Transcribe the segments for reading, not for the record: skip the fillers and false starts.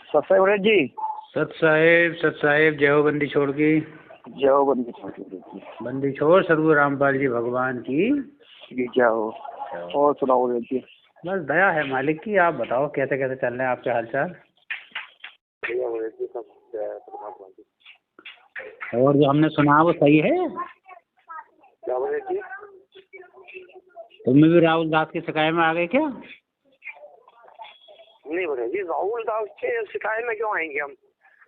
सत्साई जी। सत साहेब जय हो बंदी छोड़ की। जय हो बंदी छोड़ की। बंदी छोड़ सदगुरु रामपाल जी भगवान की जय हो। और सुनाओ जी। बस दया है मालिक की। आप बताओ कैसे कैसे चल रहे हैं आपके हालचाल। और जो हमने सुना वो सही है। क्या बोले जी? तुम्हें भी राहुल दास की शिकायत में आ गए क्या? नहीं बोले जी, राहुल दास के शिकायत में क्यों आएंगे हम?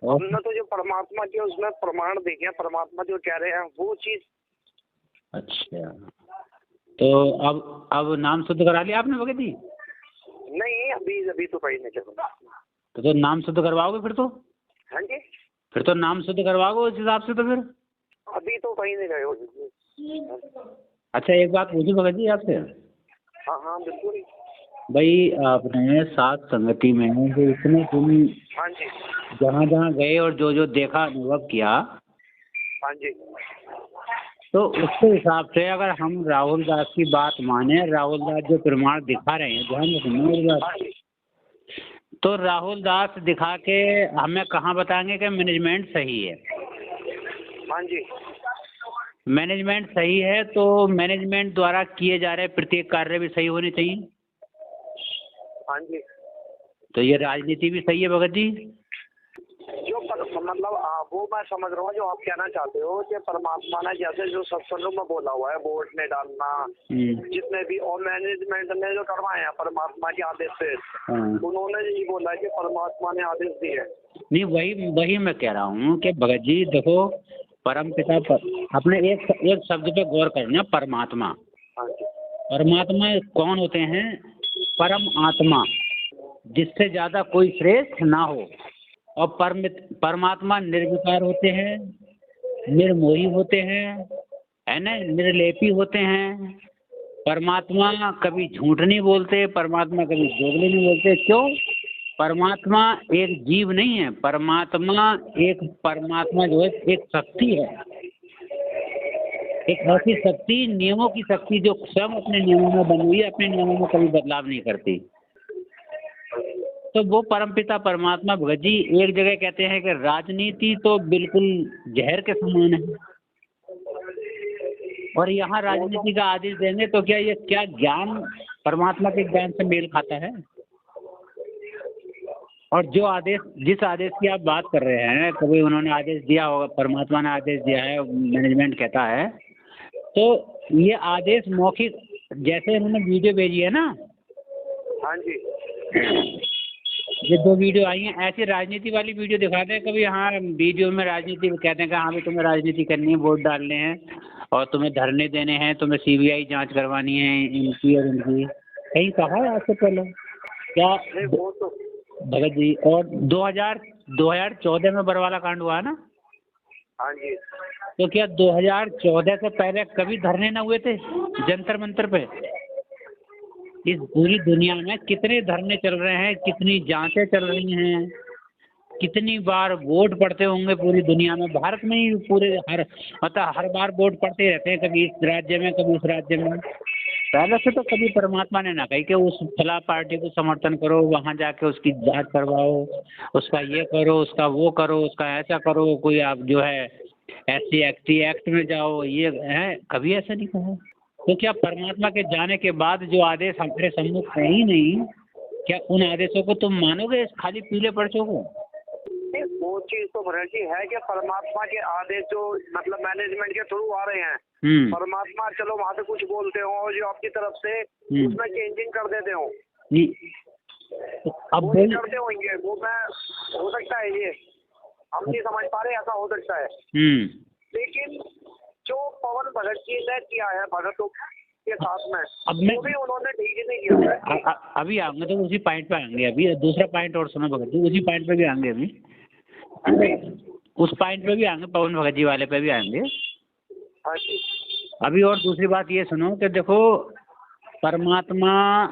हमने तो जो परमात्मा के उसमें प्रमाण देखे हैं, परमात्मा जो कह रहे हैं वो चीज। अच्छा, तो अब नाम शुद्ध करा लिया आपने भगत जी? नहीं, अभी तो कहीं नहीं चल। तो नाम शुद्ध करवाओगे फिर तो? हाँ जी, फिर तो नाम शुद्ध करवाओगे उस हिसाब से तो फिर। अभी तो कहीं नहीं गए हो। अच्छा, एक बात पूछूं भगत जी आपसे? हाँ हाँ बिल्कुल। भाई आपने सात संगति में जो इतने तुम हाँ जी, जहाँ जहाँ गए और जो जो देखा अनुभव किया, हाँ जी, तो उसके हिसाब से अगर हम राहुल दास की बात माने, राहुल दास जो प्रमाण दिखा रहे हैं, ध्यान रखना मेरी बात, तो राहुल दास दिखा के हमें कहाँ बताएंगे कि मैनेजमेंट सही है? हाँ जी, मैनेजमेंट सही है तो मैनेजमेंट द्वारा किए जा रहे प्रत्येक कार्य भी सही होने चाहिए। हाँ जी। तो ये राजनीति भी सही है भगत जी? जो मतलब वो मैं समझ रहा हूँ जो आप कहना चाहते हो कि परमात्मा ने जैसे जो सत्संगों में बोला हुआ है वोट ने डालना, जितने भी और मैनेजमेंट ने जो करवाए हैं परमात्मा के आदेश से, उन्होंने यही बोला है कि परमात्मा ने आदेश दिए हैं। नहीं, वही मैं कह रहा हूँ कि भगत जी देखो, परम पिता अपने एक शब्द पे गौर करना, परमात्मा। हाँ जी। परमात्मा कौन होते हैं? परम आत्मा, जिससे ज्यादा कोई श्रेष्ठ ना हो। और परमात्मा निर्विकार होते हैं, निर्मोही होते हैं, है ना, निर्लेपी होते हैं। परमात्मा कभी झूठ नहीं बोलते, परमात्मा कभी दोगले नहीं बोलते। क्यों? परमात्मा एक जीव नहीं है, परमात्मा जो है एक शक्ति है, एक ऐसी शक्ति, नियमों की शक्ति जो स्वयं अपने नियमों में बनी हुई है, अपने नियमों में कभी बदलाव नहीं करती। तो वो परमपिता परमात्मा भगत जी एक जगह कहते हैं कि राजनीति तो बिल्कुल जहर के समान है, और यहाँ राजनीति का आदेश देंगे तो क्या ज्ञान परमात्मा के ज्ञान से मेल खाता है? और जिस आदेश की आप बात कर रहे हैं, कभी उन्होंने आदेश दिया होगा, परमात्मा ने आदेश दिया है, मैनेजमेंट कहता है, तो ये आदेश मौखिक, जैसे उन्होंने वीडियो भेजी है ना। हाँ जी। ये 2 वीडियो आई हैं, ऐसी राजनीति वाली वीडियो दिखाते हैं कभी। हाँ, वीडियो में राजनीति कहते हैं कि हाँ भी तुम्हें राजनीति करनी है, वोट डालने हैं और तुम्हें धरने देने हैं, तुम्हें CBI जांच करवानी है इनकी और इनकी। कहीं कहा है आज से पहले क्या भगत जी? और 2014 में बरवाला कांड हुआ है ना। हाँ जी। तो क्या 2014 से पहले कभी धरने न हुए थे जंतर मंतर पे? इस पूरी दुनिया में कितने धरने चल रहे हैं, कितनी जांचें चल रही हैं, कितनी बार वोट पड़ते होंगे पूरी दुनिया में, भारत में ही पूरे हर बार वोट पड़ते रहते हैं, कभी इस राज्य में कभी उस राज्य में। पहले से तो कभी परमात्मा ने ना कही कि उस फला पार्टी को समर्थन करो, वहाँ जाके उसकी जांच करवाओ, उसका ये करो, उसका वो करो, उसका ऐसा करो, कोई आप जो है SC एक्ट में जाओ, ये है, कभी ऐसा नहीं कहा। तो क्या परमात्मा के जाने के बाद जो आदेश हमारे सम्मुख है ही नहीं, क्या उन आदेशों को तुम मानोगे खाली पीले पर्चों को? वो चीज तो भरत जी है कि परमात्मा के आदेश जो मतलब मैनेजमेंट के थ्रू आ रहे हैं, परमात्मा चलो वहाँ से कुछ बोलते हो और जो आपकी तरफ से उसमें चेंजिंग कर देते हो, अब वो करते होंगे, वो मैं हो सकता है, ये हम नहीं समझ पा रहे, ऐसा हो सकता है। लेकिन जो पवन भगत जी ने किया है भगतों के साथ में, वो भी उन्होंने ठीक ही नहीं किया। अभी आएंगे तो उसी पॉइंट पे आएंगे। अभी दूसरा पॉइंट और सुनो भगत जी, उसी पॉइंट पे भी आएंगे। अभी उस पॉइंट पे भी आएंगे, पवन भगत जी वाले पे भी आएंगे। अभी और दूसरी बात ये सुनो कि देखो, परमात्मा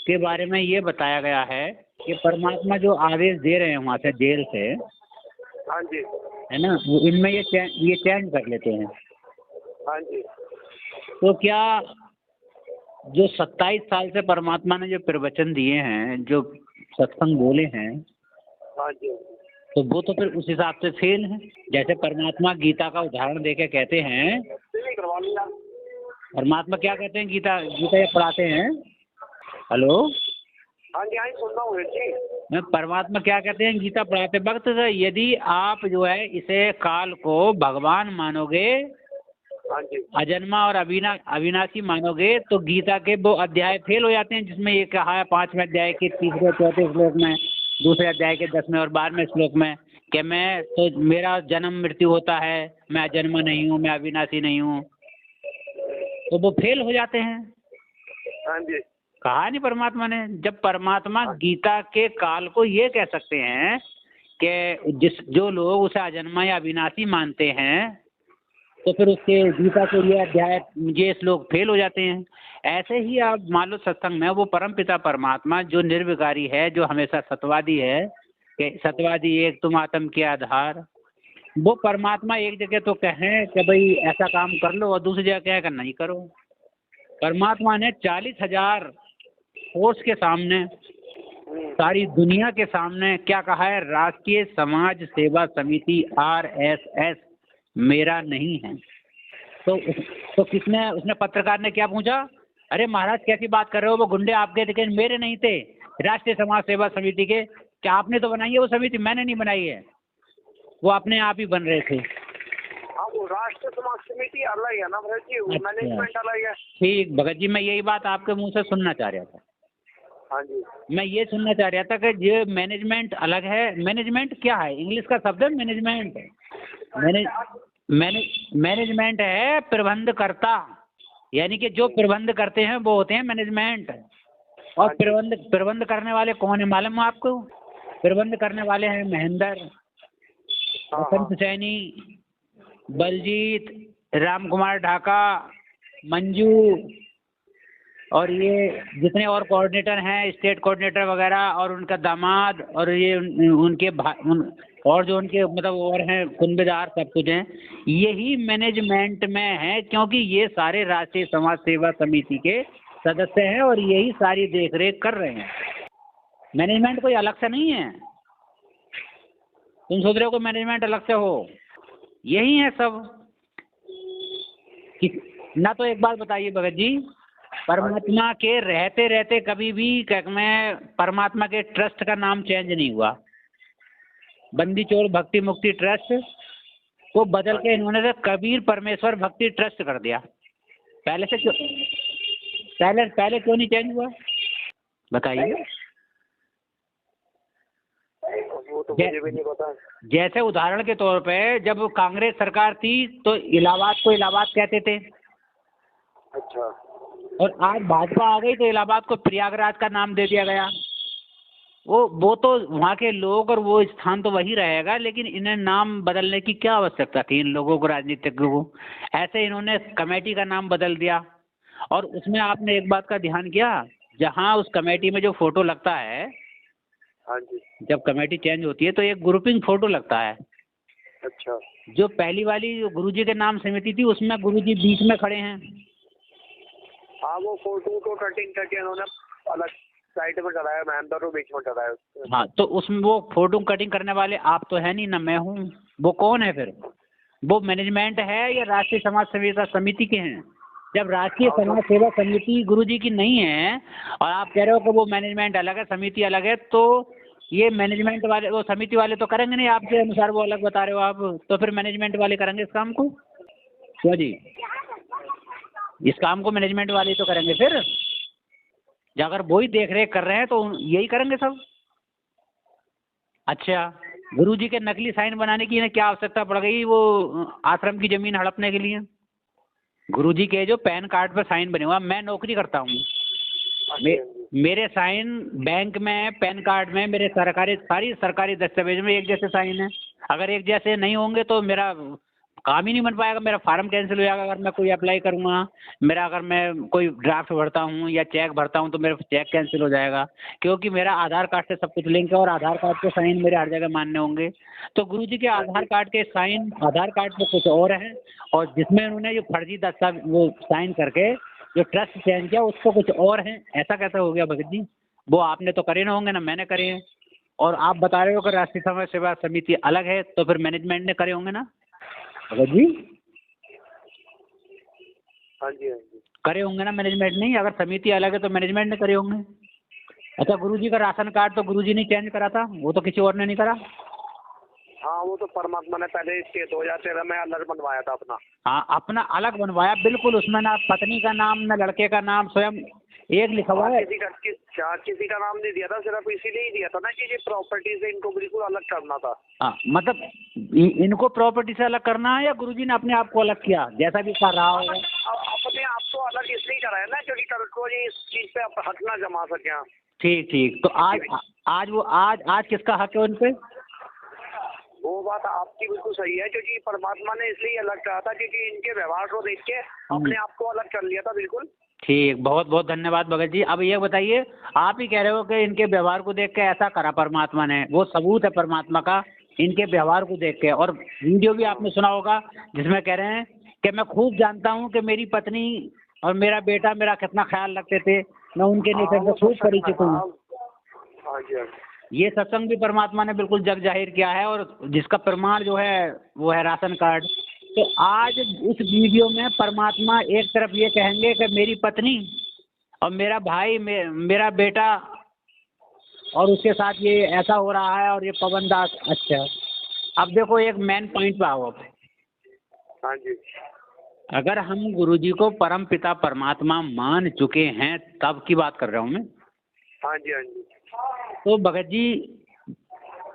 के बारे में ये बताया गया है कि परमात्मा जो आदेश दे रहे हैं वहाँ से जेल से, हाँ जी, है ना, वो इनमें ये चेंज कर लेते हैं। हाँ जी। तो क्या जो 27 साल से परमात्मा ने जो प्रवचन दिए हैं, जो सत्संग बोले हैं, हाँ जी। तो वो तो फिर उस हिसाब से फेल है। जैसे परमात्मा गीता का उदाहरण देके कहते हैं, करवा लिया। परमात्मा क्या कहते हैं, गीता गीता ये पढ़ाते हैं। हेलो, हाँ जी, हाँ जी, सुन रहा हूँ जी। मैं परमात्मा क्या कहते हैं गीता पढ़ाते वक्त, यदि आप जो है इसे काल को भगवान मानोगे, हाँ जी। अजन्मा और अविनाशी मानोगे, तो गीता के वो अध्याय फेल हो जाते हैं जिसमें ये कहा है 5वें अध्याय के 3 चौथे श्लोक में, दूसरे अध्याय के 10वें और 12वें श्लोक में कि मैं तो मेरा जन्म मृत्यु होता है, मैं अजन्मा नहीं हूँ, मैं अविनाशी नहीं हूँ, तो वो फेल हो जाते हैं। हाँ जी। कहा नहीं परमात्मा ने। जब परमात्मा गीता के काल को ये कह सकते हैं कि जो लोग उसे अजन्मा या अविनाशी मानते हैं, तो फिर उसके गीता के ये अध्याय ये श्लोक फेल हो जाते हैं। ऐसे ही आप मान लो सत्संग में वो परमपिता परमात्मा जो निर्विकारी है, जो हमेशा सत्यवादी है, कि सत्यवादी एक तुम आत्म के आधार, वो परमात्मा एक जगह तो कहें कि भाई ऐसा काम कर लो और दूसरी जगह कहें कि नहीं करो। परमात्मा ने 40,000 फोर्स के सामने, सारी दुनिया के सामने क्या कहा है, राष्ट्रीय समाज सेवा समिति RSS मेरा नहीं है। तो किसने, उसने पत्रकार ने क्या पूछा, अरे महाराज कैसी बात कर रहे हो, वो गुंडे आपके थे, मेरे नहीं थे, राष्ट्रीय समाज सेवा समिति के। क्या आपने तो बनाई है वो समिति? मैंने नहीं बनाई है, वो अपने आप ही बन रहे थे। हाँ, वो राष्ट्रीय समाज समिति अलग है ना भगत जी, मैनेजमेंट अलग है। ठीक भगत जी, मैं यही बात आपके मुंह से सुनना चाह रहा था। हाँ जी। मैं ये सुनना चाह रहा था कि ये मैनेजमेंट अलग है। मैनेजमेंट क्या है? इंग्लिश का शब्द है मैनेजमेंट। मैनेजमेंट है प्रबंधकर्ता, यानी कि जो प्रबंध करते हैं वो होते हैं मैनेजमेंट। और प्रबंध करने वाले कौन है मालूम है आपको? प्रबंध करने वाले हैं महेंद्र, बसंत सैनी, बलजीत, राम कुमार ढाका, मंजू, और ये जितने और कोऑर्डिनेटर हैं, स्टेट कोऑर्डिनेटर वगैरह, और उनका दामाद, और ये उनके और जो उनके मतलब और हैं कुंभदार, सब कुछ हैं, यही मैनेजमेंट में है, क्योंकि ये सारे राष्ट्रीय समाज सेवा समिति के सदस्य हैं और यही सारी देख रेख कर रहे हैं। मैनेजमेंट कोई अलग से नहीं है। तुम सोच रहे हो कि मैनेजमेंट अलग से हो, यही है सब। ना तो एक बात बताइए भगत जी, परमात्मा के रहते रहते कभी भी मैं परमात्मा के ट्रस्ट का नाम चेंज नहीं हुआ। बंदी छोड़ भक्ति मुक्ति ट्रस्ट को बदल के इन्होंने तो कबीर परमेश्वर भक्ति ट्रस्ट कर दिया। पहले क्यों नहीं चेंज हुआ बताइए? वो तो मुझे भी नहीं पता। जैसे उदाहरण के तौर पे जब कांग्रेस सरकार थी तो इलाहाबाद को इलाहाबाद कहते थे। अच्छा। और आज भाजपा आ गई तो इलाहाबाद को प्रयागराज का नाम दे दिया गया। वो तो वहाँ के लोग और वो स्थान तो वही रहेगा, लेकिन इन्हें नाम बदलने की क्या आवश्यकता थी इन लोगों को, राजनीतिज्ञों को? ऐसे इन्होंने कमेटी का नाम बदल दिया। और उसमें आपने एक बात का ध्यान किया, जहाँ उस कमेटी में जो फोटो लगता है, हाँ जी, जब कमेटी चेंज होती है तो एक ग्रुपिंग फोटो लगता है। अच्छा। जो पहली वाली जो गुरुजी के नाम समिति थी उसमें गुरुजी बीच में खड़े हैं। हाँ, वो फोटो को कटिंग करके उन्होंने अलग साइड में चलाया, महेंद्र को बीच में चलाया। हाँ, तो उसमें वो फोटो कटिंग करने वाले आप तो है नहीं ना, मैं हूँ। वो कौन है फिर? वो मैनेजमेंट है या राष्ट्रीय समाज सेवा समिति के हैं? जब राष्ट्रीय समाज सेवा समिति गुरुजी की नहीं है और आप कह रहे हो कि वो मैनेजमेंट अलग है समिति अलग है, तो ये मैनेजमेंट वाले वो समिति वाले तो करेंगे नहीं, आपके अनुसार वो अलग बता रहे हो आप, तो फिर मैनेजमेंट वाले करेंगे इस काम को क्यों जी? इस काम को मैनेजमेंट वाले ही तो करेंगे फिर। जब अगर वो ही देख रेख कर रहे हैं तो यही करेंगे सब। अच्छा, गुरुजी के नकली साइन बनाने की इन्हें क्या आवश्यकता पड़ गई वो आश्रम की जमीन हड़पने के लिए? गुरुजी के जो पैन कार्ड पर साइन बने हुआ, मैं नौकरी करता हूँ, मेरे साइन बैंक में, पैन कार्ड में, मेरे सारी सरकारी दस्तावेज में एक जैसे साइन है। अगर एक जैसे नहीं होंगे तो मेरा काम ही नहीं बन पाएगा, मेरा फार्म कैंसिल हो जाएगा। अगर मैं कोई अप्लाई करूँगा, मेरा अगर मैं कोई ड्राफ्ट भरता हूँ या चेक भरता हूँ तो मेरा चेक कैंसिल हो जाएगा, क्योंकि मेरा आधार कार्ड से सब कुछ लिंक है और आधार कार्ड के साइन मेरे हर जगह मान्य होंगे। तो गुरुजी के आधार कार्ड के साइन आधार कार्ड पे कुछ और है, और जिसमें उन्होंने जो फर्जी दस्तावेज वो साइन करके जो ट्रस्ट चेंज किया उसको कुछ और है। ऐसा कैसे हो गया भगत जी? वो आपने तो करे ना होंगे ना मैंने करे हैं। और आप बता रहे हो कि राष्ट्रीय समाज सेवा समिति अलग है, तो फिर मैनेजमेंट ने करे होंगे ना भगत जी? हाँ जी, हाँ जी। करे होंगे ना मैनेजमेंट ने? अगर समिति अलग है तो मैनेजमेंट ने करे होंगे। अच्छा, गुरुजी का राशन कार्ड तो गुरुजी ने चेंज करा था, वो तो किसी और ने नहीं करा? हाँ, वो तो परमात्मा ने पहले 2013 में अलग बनवाया था अपना। हाँ, अपना अलग बनवाया बिल्कुल, उसमें ना पत्नी का नाम ना लड़के का नाम, स्वयं एक लिखा हुआ है। किसी का नाम नहीं दिया था, सिर्फ इसीलिए ही दिया था ना कि ये प्रॉपर्टी से इनको बिल्कुल अलग करना था। हाँ, मतलब इनको प्रॉपर्टी से अलग करना है या गुरुजी ने अपने आप को अलग किया, जैसा भी कर रहा होगा? अपने आप को अलग इसलिए करा है ना क्योंकि कल को ये इस चीज पे हक ना जमा सके। ठीक ठीक, तो आज किसका हक है उन पे? वो बात आपकी बिल्कुल सही है, क्योंकि परमात्मा ने इसलिए अलग कहा था क्योंकि इनके व्यवहार को देख के अपने आप को अलग कर लिया था। बिल्कुल ठीक, बहुत बहुत धन्यवाद भगत जी। अब ये बताइए, आप ही कह रहे हो कि इनके व्यवहार को देख के ऐसा करा परमात्मा ने, वो सबूत है परमात्मा का इनके व्यवहार को देख के। और वीडियो भी आपने सुना होगा जिसमें कह रहे हैं कि मैं खूब जानता हूँ कि मेरी पत्नी और मेरा बेटा मेरा कितना ख्याल रखते थे, मैं उनके नेचर से खूब परिचित हूँ। ये सत्संग भी परमात्मा ने बिल्कुल जग जाहिर किया है, और जिसका प्रमाण जो है वो है राशन कार्ड। तो आज इस वीडियो में परमात्मा एक तरफ ये कहेंगे कि मेरी पत्नी और मेरा भाई मेरा बेटा और उसके साथ ये ऐसा हो रहा है और ये पवन दास। अच्छा, अब देखो एक मेन पॉइंट पे आओ। हाँ जी। अगर हम गुरुजी को परम पिता परमात्मा मान चुके हैं, तब की बात कर रहा हूँ मैं। हाँ जी, हाँ जी। तो भगत जी,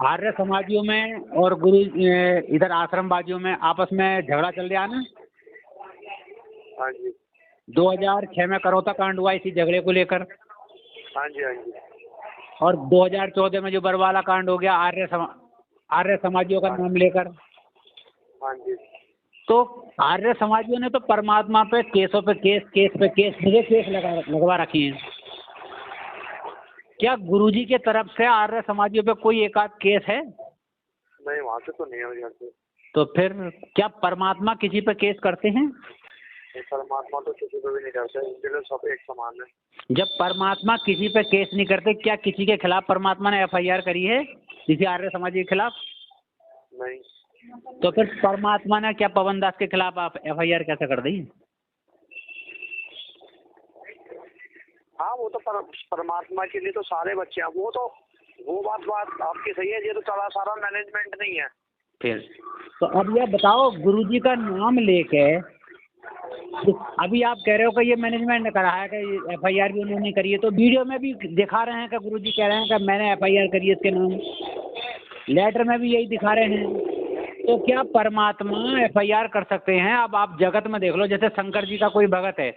आर्य समाजियों में और गुरु इधर आश्रमवादियों में आपस में झगड़ा चल रहा है ना? हाँ जी। 2006 में करौता कांड हुआ इसी झगड़े को लेकर। हाँ जी, हाँ जी। और 2014 में जो बरवाला कांड हो गया आर्य समाजियों का नाम लेकर। हाँ जी। तो आर्य समाजियों ने तो परमात्मा पे केसों पे केस मुझे केस लगवा रखी हैं। क्या गुरुजी के तरफ से आर्य समाजियों पे कोई एक आध केस है? नहीं, वहाँ से तो नहीं है यहाँ से। तो फिर क्या परमात्मा किसी पे केस करते हैं? परमात्मा तो किसी पे भी नहीं करते, इनके लिए सब एक समान है। जब परमात्मा किसी पे केस नहीं करते, क्या किसी के खिलाफ परमात्मा ने FIR करी है किसी आर्य समाजी के खिलाफ? नहीं। तो फिर परमात्मा ने क्या पवन दास के खिलाफ आप FIR कैसे कर दी? हाँ, वो तो परमात्मा के लिए तो सारे बच्चे हैं। वो बात आपकी सही है, ये तो सारा मैनेजमेंट नहीं है। फिर तो अब यह बताओ, गुरुजी का नाम लेके अभी आप कह रहे हो कि ये मैनेजमेंट ने करा है कि FIR भी उन्होंने करी है, तो वीडियो में भी दिखा रहे हैं कि गुरुजी कह रहे हैं कि मैंने FIR करी है इसके नाम, लेटर में भी यही दिखा रहे हैं। तो क्या परमात्मा FIR कर सकते हैं? अब आप जगत में देख लो, जैसे शंकर जी का कोई भगत है।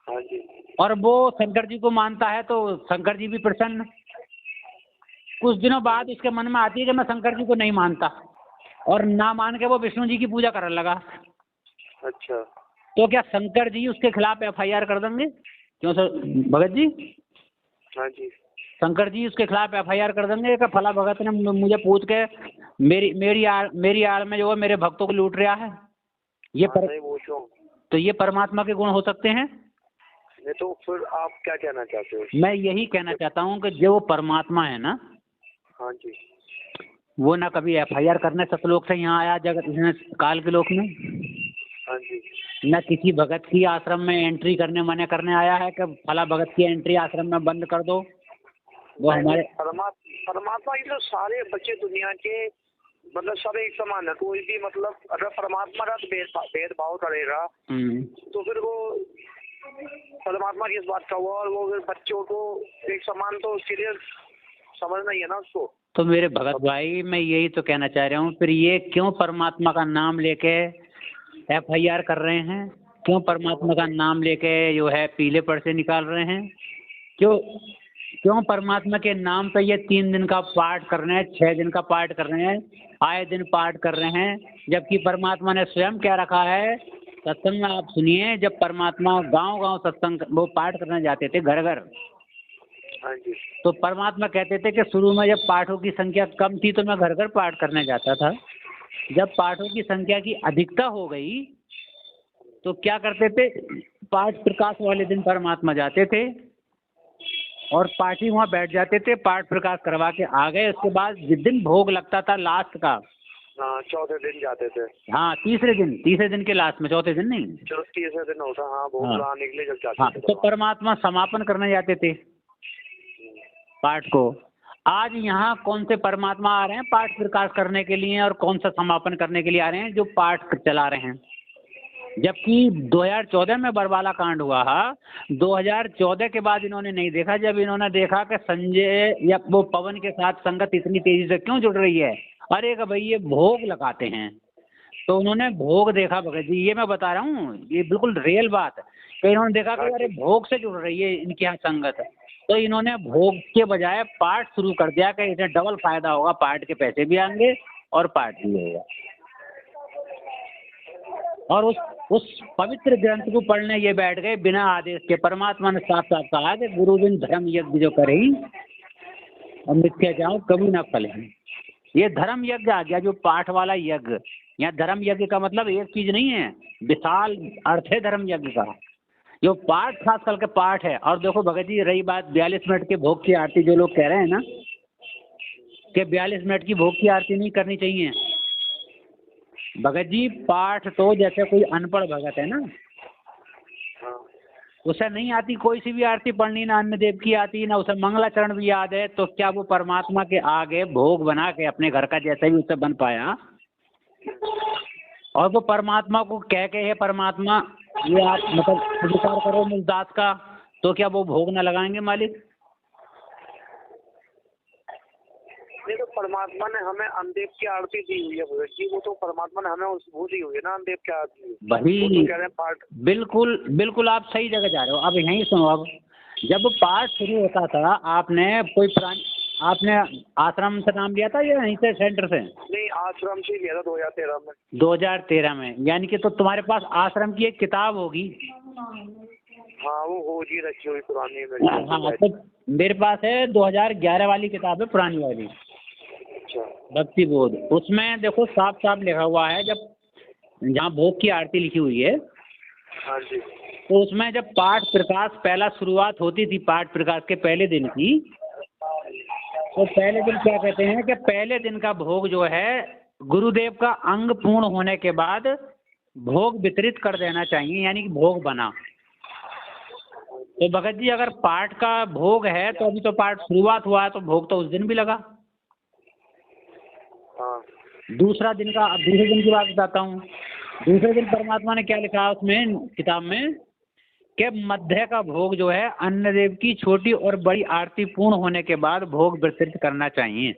हाँ जी। और वो शंकर जी को मानता है तो शंकर जी भी प्रसन्न। कुछ दिनों बाद उसके मन में आती है कि मैं शंकर जी को नहीं मानता, और ना मान के वो विष्णु जी की पूजा करने लगा। अच्छा, तो क्या शंकर जी उसके खिलाफ FIR कर देंगे? क्यों सर भगत जी? हाँ जी। शंकर जी उसके खिलाफ FIR कर देंगे कि फला भगत ने मुझे पूछ के मेरी आड़ में जो है मेरे भक्तों को लूट रहा है। ये तो ये परमात्मा के गुण हो सकते हैं? नहीं, तो फिर आप क्या कहना चाहते हो? मैं यही कहना चाहता हूँ कि जो परमात्मा है ना, हाँ जी, वो ना कभी FIR करने सतलोक से यहाँ आया जगत काल के लोक में, हाँ जी, न किसी भगत की आश्रम में एंट्री करने मना करने आया है कि फला भगत की एंट्री आश्रम में बंद कर दो। वो हमारे परमात्मा की तो सारे बच्चे दुनिया के मतलब सब एक समान है। कोई भी मतलब अगर परमात्मा का भेदभाव करेगा तो फिर वो परमात्मा की इस बात का हुआ, और वो बच्चों को एक समान तो उसके लिए समझना ही है ना उसको। तो मेरे भगत भाई, मैं यही तो कहना चाह रहा हूँ, फिर ये क्यों परमात्मा का नाम लेके FIR कर रहे हैं? क्यों परमात्मा का नाम लेके जो है पीले पर्चे निकाल रहे हैं? क्यों परमात्मा के नाम पे ये 3 दिन का पाठ कर रहे हैं, 6 दिन का पाठ कर रहे हैं, आए दिन पाठ कर रहे हैं, जबकि परमात्मा ने स्वयं क्या रखा है? सत्संग में आप सुनिए, जब परमात्मा गांव-गांव सत्संग वो पाठ करने जाते थे घर घर, तो परमात्मा कहते थे कि शुरू में जब पाठों की संख्या कम थी तो मैं घर घर पाठ करने जाता था। जब पाठों की संख्या की अधिकता हो गई तो क्या करते थे? पाठ प्रकाश वाले दिन परमात्मा जाते थे, और पाठी वहाँ बैठ जाते थे, पाठ प्रकाश करवा के आ गए। उसके बाद जिस दिन भोग लगता था लास्ट का, हाँ चौथे दिन जाते थे। हाँ तीसरे दिन के लास्ट में, चौथे दिन नहीं, चलो तीसरे दिन होता, हाँ भोग हाँ लगाने के लिए जब जाते हाँ, थे तो परमात्मा समापन करने जाते थे पाठ को। आज यहाँ कौन से परमात्मा आ रहे हैं पाठ प्रकाश करने के लिए और कौन सा समापन करने के लिए आ रहे हैं जो पाठ चला रहे हैं? जबकि 2014 में बरवाला कांड हुआ है, 2014 के बाद इन्होंने नहीं देखा। जब इन्होंने देखा कि संजय या वो पवन के साथ संगत इतनी तेजी से क्यों जुड़ रही है, अरे कि भाई ये भोग लगाते हैं, तो उन्होंने भोग देखा भगत जी, ये मैं बता रहा हूँ, ये बिल्कुल रियल बात है। तो इन्होंने देखा कि अरे भोग से जुड़ रही है इनके यहाँ संगत, तो इन्होंने भोग के बजाय पाठ शुरू कर दिया कि इसे डबल फायदा होगा, पाठ के पैसे भी आएंगे और पाठ भी होगा। और उस पवित्र ग्रंथ को पढ़ने ये बैठ गए बिना आदेश के। परमात्मा ने साफ साफ कहा कि गुरु बिन धर्म यज्ञ जो करे और मिथ्या जाओ कभी ना फले। ये धर्म यज्ञ आ गया, जो पाठ वाला यज्ञ। यहाँ धर्म यज्ञ का मतलब एक चीज नहीं है, विशाल अर्थ है धर्म यज्ञ का। जो पाठ खास करके पाठ है। और देखो भगत जी, रही बात 42 मिनट के भोग की आरती, जो लोग कह रहे हैं ना कि 42 मिनट की भोग की आरती नहीं करनी चाहिए, भगत जी पाठ तो जैसे कोई अनपढ़ भगत है ना, उसे नहीं आती कोई सी भी आरती पढ़नी, ना अन्य देव की आती, ना उसे मंगलाचरण भी याद है, तो क्या वो परमात्मा के आगे भोग बना के अपने घर का जैसे भी उसे बन पाया? और वो परमात्मा को कह के, है परमात्मा ये आप मतलब स्वीकार करो मुझ दास का, तो क्या वो भोग न लगाएंगे मालिक? नहीं, तो परमात्मा ने हमें अनदेव की आरती दी हुई है भगत जी, वो तो परमात्मा ने हमें वो दी हुई है ना अनदेव की आरती। वही कह रहे हैं पाठ। बिल्कुल बिल्कुल आप सही जगह जा रहे हो। अब यहीं सुनो, अब जब पाठ शुरू होता था, आपने कोई आपने आश्रम से नाम लिया था या यहीं से सेंटर से? नहीं, आश्रम से लिया था 2013 में। 2013 में, यानी कि तो तुम्हारे पास आश्रम की एक किताब होगी। हाँ वो हो जी रखी हुई पुरानी है। हाँ, तो मेरे पास है 2011 वाली किताब है, पुरानी वाली, भक्ति बोध। उसमें देखो साफ साफ लिखा हुआ है, जब जहाँ भोग की आरती लिखी हुई है, हाँ जी, तो उसमें जब पाठ प्रकाश पहला शुरुआत होती थी पाठ प्रकाश के पहले दिन की, तो पहले दिन क्या कहते हैं कि पहले दिन का भोग जो है गुरुदेव का अंग पूर्ण होने के बाद भोग वितरित कर देना चाहिए, यानी कि भोग बना। तो भगत जी अगर पाठ का भोग है तो अभी तो पाठ शुरुआत हुआ है, तो भोग तो उस दिन भी लगा। हाँ। दूसरे दिन की बात बताता हूँ। दूसरे दिन परमात्मा ने क्या लिखा उसमें किताब में कि मध्य का भोग जो है अन्नदेव की छोटी और बड़ी आरती पूर्ण होने के बाद भोग वितरित करना चाहिए।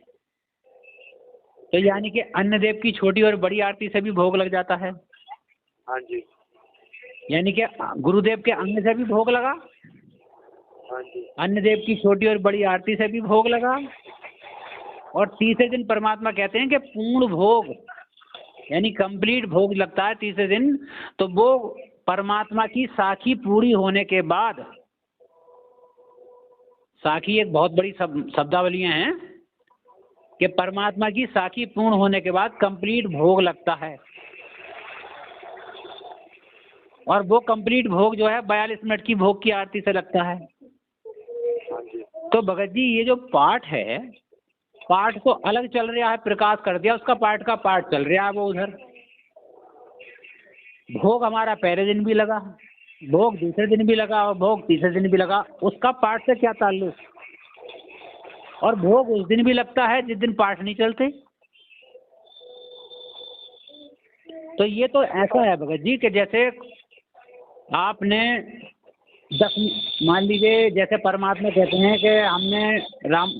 तो यानी कि अन्नदेव की छोटी और बड़ी आरती से भी भोग लग जाता है। हाँ जी, यानी कि गुरुदेव के अंग से भी भोग लगा, हाँ जी, अन्नदेव की छोटी और बड़ी आरती से भी भोग लगा, और तीसरे दिन परमात्मा कहते हैं कि पूर्ण भोग यानी कंप्लीट भोग लगता है तीसरे दिन। तो वो परमात्मा की साखी पूरी होने के बाद, साखी एक बहुत बड़ी शब्दावलियां हैं कि परमात्मा की साखी पूर्ण होने के बाद कंप्लीट भोग लगता है। और वो कंप्लीट भोग जो है 42 मिनट की भोग की आरती से लगता है। तो भगत जी ये जो पाठ है, पाठ तो अलग चल रहा है, प्रकाश कर दिया उसका, पाठ का पाठ चल रहा है वो उधर। भोग हमारा पहले दिन भी लगा, भोग दूसरे दिन भी लगा और भोग तीसरे दिन भी लगा, उसका पाठ से क्या ताल्लुक? और भोग उस दिन भी लगता है जिस दिन पाठ नहीं चलते। तो ये तो ऐसा है भगत जी कि जैसे आपने मान लीजिए, जैसे परमात्मा कहते हैं कि हमने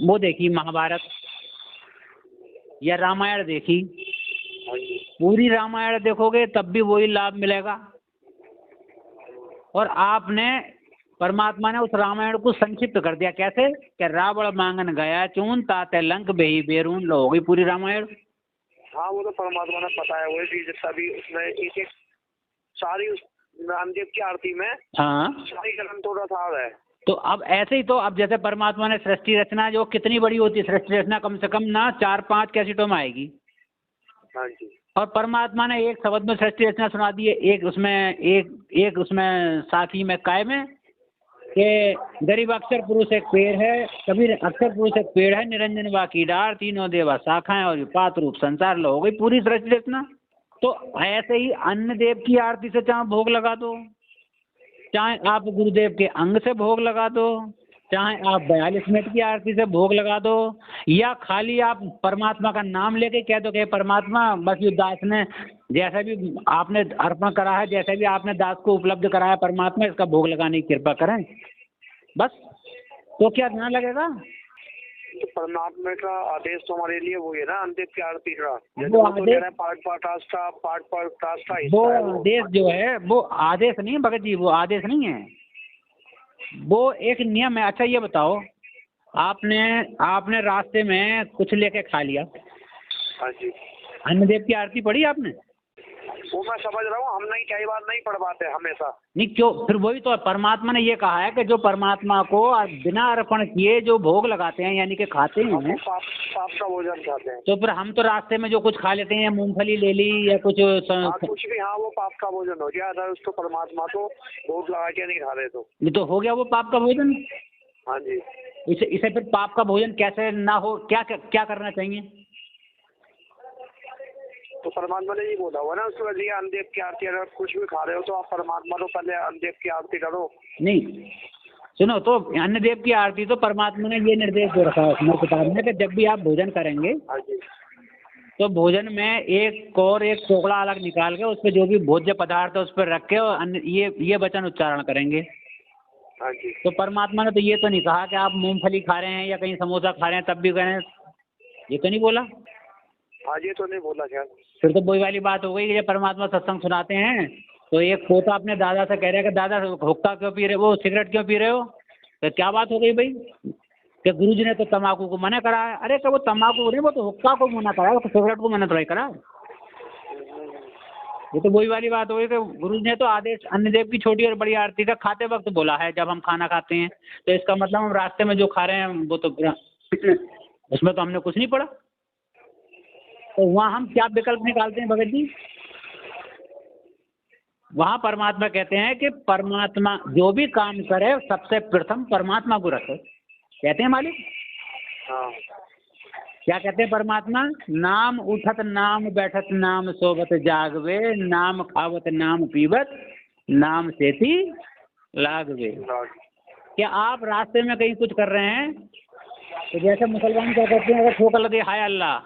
वो देखी महाभारत या रामायण देखी, पूरी रामायण देखोगे तब भी वही लाभ मिलेगा। और आपने परमात्मा ने उस रामायण को संक्षिप्त कर दिया, कैसे कि रावण मांगन गया चून ताते लंक बेही बेरून, लो हो गई पूरी रामायण। हाँ वो तो परमात्मा ने बताया, वही चीज सभी उसमें एक एक सारी रामदेव की आरती में, हाँ सारी ग्रंथों का सार है। तो अब ऐसे ही तो अब जैसे परमात्मा ने सृष्टि रचना, जो कितनी बड़ी होती है सृष्टि रचना, कम से कम ना 4-5 कैसेटों में आएगी। हाँ जी। और परमात्मा ने एक शब्द में सृष्टि रचना सुना दी है, एक उसमें साखी में काय में, कि गरीब अक्षर पुरुष एक पेड़ है, कबीर अक्षर पुरुष एक पेड़ है, निरंजन बाकी डार, तीनों देवा शाखाएं और पात रूप संसार लो, हो गई पूरी सृष्टि रचना। तो ऐसे ही अन्य देव की आरती से चाहे भोग लगा दो, चाहे आप गुरुदेव के अंग से भोग लगा दो, चाहे आप 42 मिनट की आरती से भोग लगा दो, या खाली आप परमात्मा का नाम लेके कह दो कि परमात्मा बस ये दास ने जैसा भी आपने अर्पण करा है, जैसे भी आपने दास को उपलब्ध कराया परमात्मा, इसका भोग लगाने की कृपा करें, बस। तो क्या ध्यान लगेगा? तो परमात्मा का आदेश तो हमारे लिए वो है ना, अंतिम की आरती का वो आदेश, पाठ आस्था वो आदेश जो है वो आदेश नहीं है भगत जी, वो आदेश नहीं है, वो एक नियम है। अच्छा ये बताओ, आपने रास्ते में कुछ लेके खा लिया, हाँ जी, अन्य देव की आरती पढ़ी आपने? वो मैं समझ रहा हूँ, हम नहीं कई बार नहीं पढ़ पाते हमेशा। नहीं क्यों? फिर वही तो परमात्मा ने ये कहा है कि जो परमात्मा को बिना अर्पण किए जो भोग लगाते हैं यानी कि खाते हैं, पाप का भोजन खाते हैं। तो फिर हम तो रास्ते में जो कुछ खा लेते हैं, मूंगफली ले ली या कुछ कुछ भी, हाँ वो पाप का भोजन हो गया, अगर उसको परमात्मा को भोग लगा के नहीं खा रहे तो नहीं तो हो गया वो पाप का भोजन। हाँ जी, इसे फिर पाप का भोजन कैसे ना हो, क्या करना चाहिए? तो परमात्मा ने ये बोला हुआ ना उसके लिए, अनदेव की आरती अगर कुछ भी खा रहे हो तो आप परमात्मा को पहले अनदेव की आरती करो। नहीं सुनो, तो अन्य देव की आरती तो परमात्मा ने ये निर्देश दे रखा है उसमें किताब में कि जब भी आप भोजन करेंगे हाँ जी, तो भोजन में एक टोकरा अलग निकाल के उस पर जो भी भोज्य पदार्थ है उस पर रख के और ये वचन उच्चारण करेंगे। हाँ जी, तो परमात्मा ने तो ये तो नहीं कहा कि आप मूंगफली खा रहे हैं या कहीं समोसा खा रहे हैं तब भी करें, ये तो नहीं बोला। हाँ ये तो नहीं बोला क्या? फिर तो वही वाली बात हो गई कि जब परमात्मा सत्संग सुनाते हैं तो एक पोता अपने दादा से कह रहा है कि दादा हुक्का क्यों पी रहे हो, सिगरेट क्यों पी रहे हो? तो क्या बात हो गई भाई कि गुरुजी ने तो तम्बाकू को मना करा है। अरे क्या वो तम्बाकू नहीं, वो तो हुक्का को मना करा है, तो सिगरेट को मना थोड़ा करा। ये तो वही वाली बात हो गई कि गुरु ने तो आदेश अन्य देव की छोटी और बड़ी आरती का खाते वक्त बोला है, जब हम खाना खाते हैं तो इसका मतलब हम रास्ते में जो खा रहे हैं वो तो उसमें तो हमने कुछ नहीं पढ़ा। तो वहाँ हम क्या विकल्प निकालते हैं भगत जी? वहाँ परमात्मा कहते हैं कि परमात्मा जो भी काम करे सबसे प्रथम परमात्मा को रखे, कहते हैं मालिक। हाँ, क्या कहते हैं परमात्मा? नाम उठत नाम बैठत नाम सोबत जागवे, नाम खावत नाम पीवत नाम सेती लागवे। क्या आप रास्ते में कहीं कुछ कर रहे हैं तो जैसे मुसलमान क्या कहते हैं, अगर ठोकर लगे हाय अल्लाह,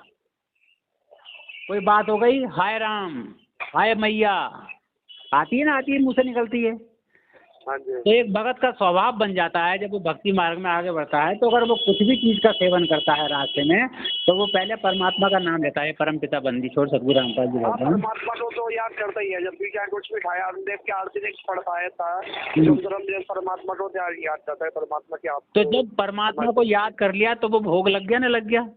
कोई बात हो गई हाय राम, हाय मैया, आती है ना, आती है, मुंह से निकलती है। हाँ जी, तो एक भगत का स्वभाव बन जाता है जब वो भक्ति मार्ग में आगे बढ़ता है, तो अगर वो कुछ भी चीज का सेवन करता है रास्ते में तो वो पहले परमात्मा का नाम लेता है। परम पिता बंदी छोड़ सतगुरु रामपाल जी बोलते हैं, परमात्मा को तो याद करता ही है, जब भी क्या कुछ भी खाया, देव की आरती नहीं पढ़ पाया था जो धर्मदेव परमात्मा को याद करता है, परमात्मा की आप। तो जब परमात्मा को याद कर लिया तो वो भोग लग गया ना, लग गया।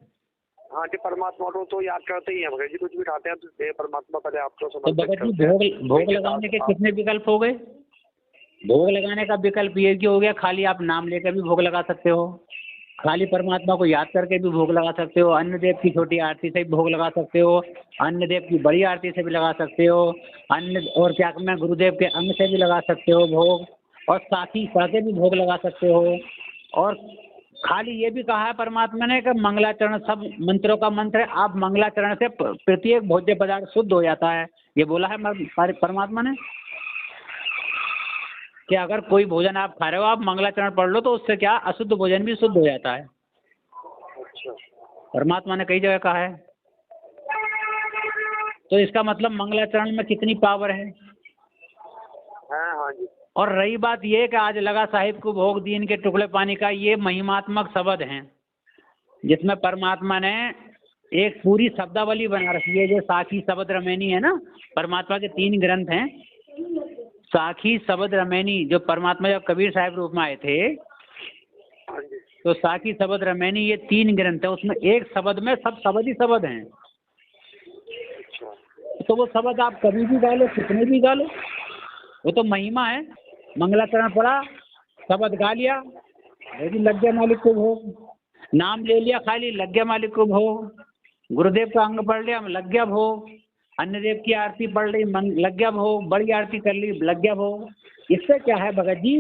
हाँ जी, परमात्मा को तो याद करते ही है भगत जी, कुछ भी खाते हैं तो परमात्मा पहले आपको तो समर्पित भगत करते जी हैं। भोग लगाने के कितने विकल्प हो गए? भोग लगाने का विकल्प ये भी हो गया, खाली आप नाम लेकर भी भोग लगा सकते हो, खाली परमात्मा को याद करके भी भोग लगा सकते हो, अन्य देव की छोटी आरती से भी भोग लगा सकते हो, अन्य देव की बड़ी आरती से भी लगा सकते हो, अन्य और क्या मैं गुरुदेव के अंग से भी लगा सकते हो भोग, और साथी साथे भी भोग लगा सकते हो। और खाली ये भी कहा है परमात्मा ने कि मंगलाचरण सब मंत्रों का मंत्र है, आप मंगलाचरण से प्रत्येक भोज्य पदार्थ शुद्ध हो जाता है, ये बोला है परमात्मा ने कि अगर कोई भोजन आप खा रहे हो आप मंगलाचरण पढ़ लो तो उससे क्या अशुद्ध भोजन भी शुद्ध हो जाता है। अच्छा, परमात्मा ने कई जगह कहा है। तो इसका मतलब मंगलाचरण में कितनी पावर है। हाँ जी। और रही बात ये कि आज लगा साहिब को भोग दीन के टुकड़े पानी का, ये महिमात्मक शब्द हैं जिसमें परमात्मा ने एक पूरी शब्दावली बना रखी है, जो साखी शब्द रमैनी है ना, परमात्मा के 3 ग्रंथ हैं, साखी शब्द रमैनी, जो परमात्मा जब कबीर साहब रूप में आए थे तो साखी शब्द रमैनी ये 3 ग्रंथ है, उसमें एक शब्द में सब शब्द ही शब्द हैं। तो वो शब्द आप कभी भी गा लो, कितने भी गा लो, वो तो महिमा है। मंगलाचरण पढ़ा, शब्द गा लिया, लग गया मालिक को भोग, नाम ले लिया खाली, लग गया मालिक को भोग, गुरुदेव का अंग पढ़ लिया, लग गया भोग, अन्य देव की आरती पढ़ ली, लग गया भोग, बड़ी आरती कर ली, लग गया भोग। इससे क्या है भगत जी,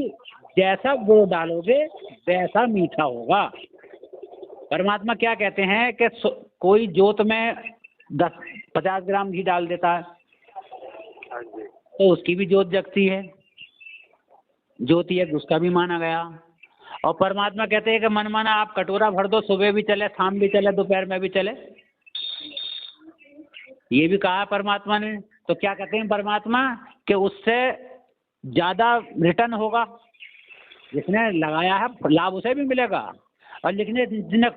जैसा गुड़ डालोगे वैसा मीठा होगा। परमात्मा क्या कहते हैं कि कोई जोत में 50 ग्राम घी डाल देता है हाँ जी। तो उसकी भी जोत जगती है, ज्योति है उसका भी माना गया। और परमात्मा कहते हैं कि मन माना आप कटोरा भर दो, सुबह भी चले, शाम भी चले, दोपहर में भी चले, ये भी कहा है परमात्मा ने। तो क्या कहते हैं परमात्मा कि उससे ज़्यादा रिटर्न होगा, जिसने लगाया है लाभ उसे भी मिलेगा, और लिखने जिसने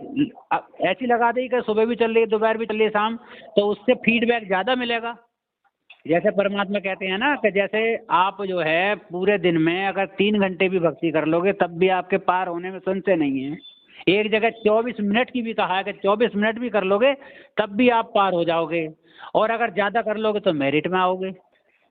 ऐसी लगा दी कि सुबह भी चल रही है, दोपहर भी चल रही है, शाम, तो उससे फीडबैक ज़्यादा मिलेगा। जैसे परमात्मा कहते हैं ना कि जैसे आप जो है पूरे दिन में अगर 3 घंटे भी भक्ति कर लोगे तब भी आपके पार होने में संशय नहीं है। एक जगह 24 मिनट की भी कहा है कि 24 मिनट भी कर लोगे तब भी आप पार हो जाओगे, और अगर ज़्यादा कर लोगे तो मेरिट में आओगे,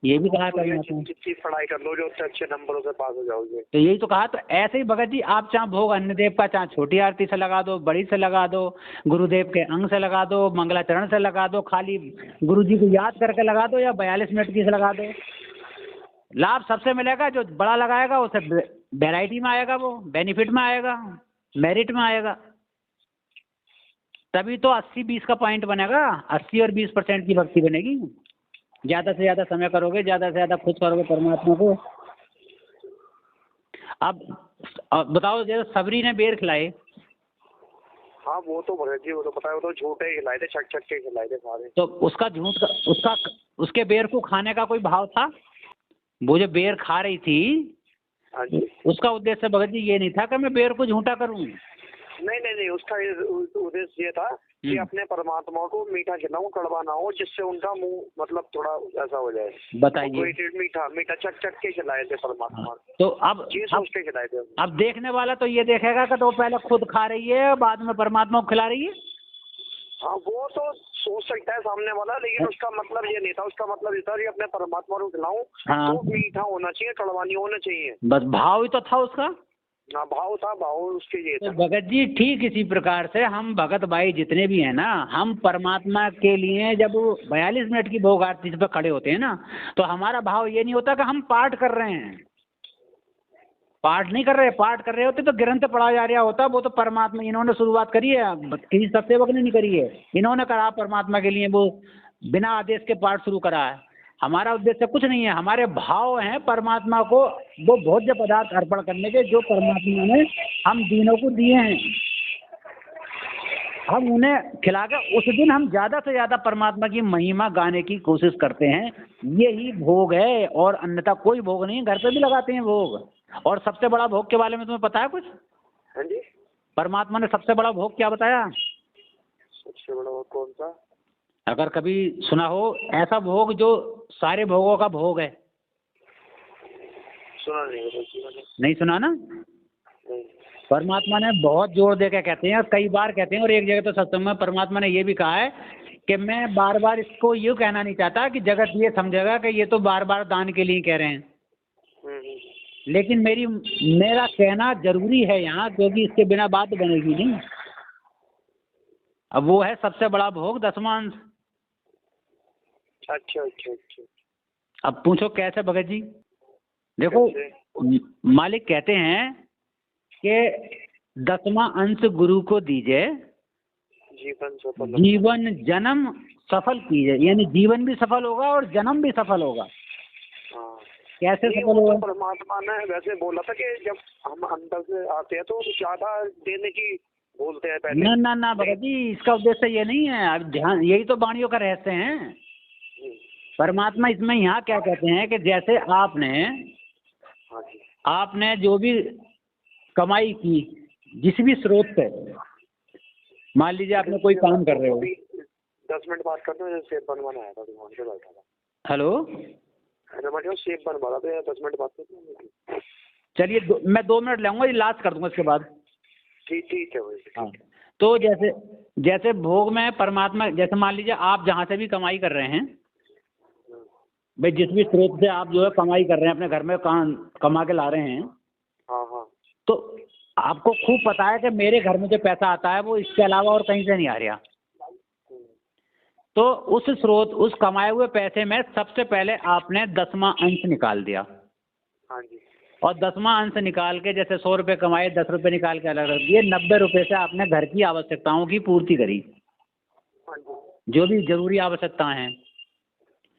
ये भी कहा परमात्मा। जितनी पढ़ाई कर लो जो अच्छे नंबरों से पास हो जाओगे। तो यही तो कहा। तो ऐसे ही भगत जी आप चाहे भोग अन्नदेव का चाहे छोटी आरती से लगा दो, बड़ी से लगा दो, गुरुदेव के अंग से लगा दो, मंगलाचरण से लगा दो, खाली गुरु जी को याद करके लगा दो, या 42 मिनट की से लगा दो, लाभ सबसे मिलेगा। जो बड़ा लगाएगा उसे वैरायटी में आएगा, वो बेनिफिट में आएगा, मेरिट में आएगा। तभी तो 80-20 का पॉइंट बनेगा, 80 और 20% की भक्ति बनेगी। ज़्यादा से ज़्यादा समय करोगे, ज़्यादा से ज़्यादा खुश करोगे परमात्मा को। अब बताओ, जैसे सबरी ने बेर खिलाए। हाँ वो तो भगत जी वो तो पता है, वो तो झूठे खिलाए थे, छक के खिलाए थे सारे। तो उसका झूठ का उसके बेर को खाने का कोई भाव था? वो जो बेर खा रही थी हाँ जी। उसका उद्देश्य भगत जी ये नहीं था कि मैं बेर को झूठा करूं। नहीं, उसका उद्देश्य ये था कि अपने परमात्मा को मीठा खिलाऊं, कड़वा ना हो, जिससे उनका मुंह मतलब थोड़ा ऐसा हो जाए। बताइए। मीठा चक के खिलाए थे परमात्मा। तो अब ये सोच के खिलाए थे। अब देखने वाला तो ये देखेगा कि तो पहले खुद खा रही है बाद में परमात्मा को खिला रही है। हाँ वो तो सोच सकता है सामने वाला, लेकिन उसका मतलब ये नहीं था। उसका मतलब ये था कि अपने परमात्मा को खिलाऊं तो मीठा होना चाहिए, कड़वा नहीं होना चाहिए। बस भाव ही तो था उसका। हाँ भाव था, भाव उसके ये था। भगत जी ठीक इसी प्रकार से हम भगत भाई जितने भी हैं ना, हम परमात्मा के लिए जब 42 मिनट की भोग आरती पे खड़े होते हैं ना, तो हमारा भाव ये नहीं होता कि हम पाठ कर रहे हैं। पाठ नहीं कर रहे, पाठ कर रहे होते तो ग्रंथ पढ़ा जा रहा होता। वो तो परमात्मा इन्होंने शुरुआत करी है, किसी सत्सेवक ने नहीं करी है, इन्होंने करा परमात्मा के लिए, वो बिना आदेश के पाठ शुरू करा है। हमारा उद्देश्य कुछ नहीं है, हमारे भाव हैं परमात्मा को वो भोज्य पदार्थ अर्पण करने के जो परमात्मा ने हम दीनों को दिए हैं, हम उन्हें खिलाकर उस दिन हम ज़्यादा से ज़्यादा परमात्मा की महिमा गाने की कोशिश करते हैं। यही भोग है, और अन्यथा कोई भोग नहीं। घर पे भी लगाते हैं भोग। और सबसे बड़ा भोग के बारे में तुम्हें पता है कुछ? हाँ जी। परमात्मा ने सबसे बड़ा भोग क्या बताया? सबसे बड़ा भोग कौन सा? अगर कभी सुना हो ऐसा भोग जो सारे भोगों का भोग है। सुना नहीं सुना ना? नहीं। परमात्मा ने बहुत जोर दे के कहते हैं, कई बार कहते हैं, और एक जगह तो सत्संग में परमात्मा ने ये भी कहा है कि मैं बार बार इसको यूँ कहना नहीं चाहता कि जगत ये समझेगा कि ये तो बार बार दान के लिए कह रहे हैं, लेकिन मेरा कहना जरूरी है यहाँ, क्योंकि इसके बिना बात बनेगी नहीं। अब वो है सबसे बड़ा भोग दशमांश। अच्छा। अब पूछो कैसे भगत जी? देखो मालिक कहते हैं कि 10वां अंश गुरु को दीजिए, जीवन जन्म सफल कीजिए, यानी जीवन भी सफल होगा और जन्म भी सफल होगा। कैसे सफल होगा? परमात्मा ने वैसे बोला था कि जब हम अंदर से आते हैं तो ज्यादा देने की बोलते हैं पहले। ना भगत जी, इसका उद्देश्य ये नहीं है। अब ध्यान, यही तो वाणियों का रहस्य है। परमात्मा इसमें यहाँ क्या कहते हैं कि जैसे आपने जो भी कमाई की जिस भी स्रोत से, मान लीजिए आपने कोई काम कर रहे हो। 10 मिनट बात करते हैं, सेब बनवाना आया था दुकान पे बैठा था। हेलो, सेब बनवा रहा था, 10 मिनट बात करते हैं। चलिए मैं 2 मिनट लूँगा, ये लास्ट कर दूंगा इसके बाद। ठीक है भाई। हाँ, तो जैसे भोग में परमात्मा, जैसे मान लीजिए आप जहाँ से भी कमाई कर रहे हैं भाई, जिस भी स्रोत से आप जो है कमाई कर रहे हैं, अपने घर में कमा के ला रहे हैं। हाँ। तो आपको खूब पता है कि मेरे घर में जो पैसा आता है वो इसके अलावा और कहीं से नहीं आ रहा। तो उस स्रोत, उस कमाए हुए पैसे में सबसे पहले आपने 10वां अंश निकाल दिया। हाँ जी। और 10वां अंश निकाल के, जैसे 100 रुपये कमाए, 10 रुपये निकाल के अलग रख दिए, 90 रुपये से आपने घर की आवश्यकताओं की पूर्ति करी, हाँ जी, जो भी जरूरी आवश्यकताएं हैं।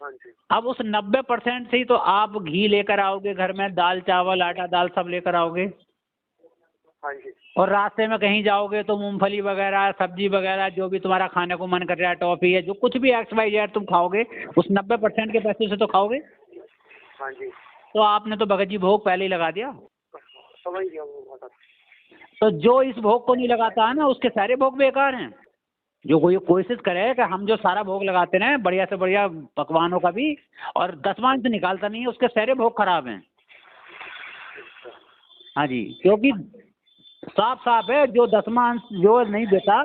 हाँ जी, अब उस 90% से ही तो आप घी लेकर आओगे घर में, दाल चावल आटा दाल सब लेकर आओगे, हाँ जी, और रास्ते में कहीं जाओगे तो मूंगफली वगैरह सब्जी वगैरह जो भी तुम्हारा खाने को मन कर रहा है, टॉफी है, जो कुछ भी XYZ तुम खाओगे, उस 90% के पैसे से तो खाओगे। हाँ जी, तो आपने तो भगत जी भोग पहले ही लगा दिया। समझ गया वो बात। तो जो इस भोग को नहीं लगाता है ना, उसके सारे भोग बेकार हैं। जो कोई कोशिश करे कि हम जो सारा भोग लगाते हैं बढ़िया से बढ़िया पकवानों का भी, और 10वां अंश निकालता नहीं है, उसके सारे भोग खराब हैं। हाँ जी, क्योंकि साफ साफ है, जो 10वां अंश जो नहीं देता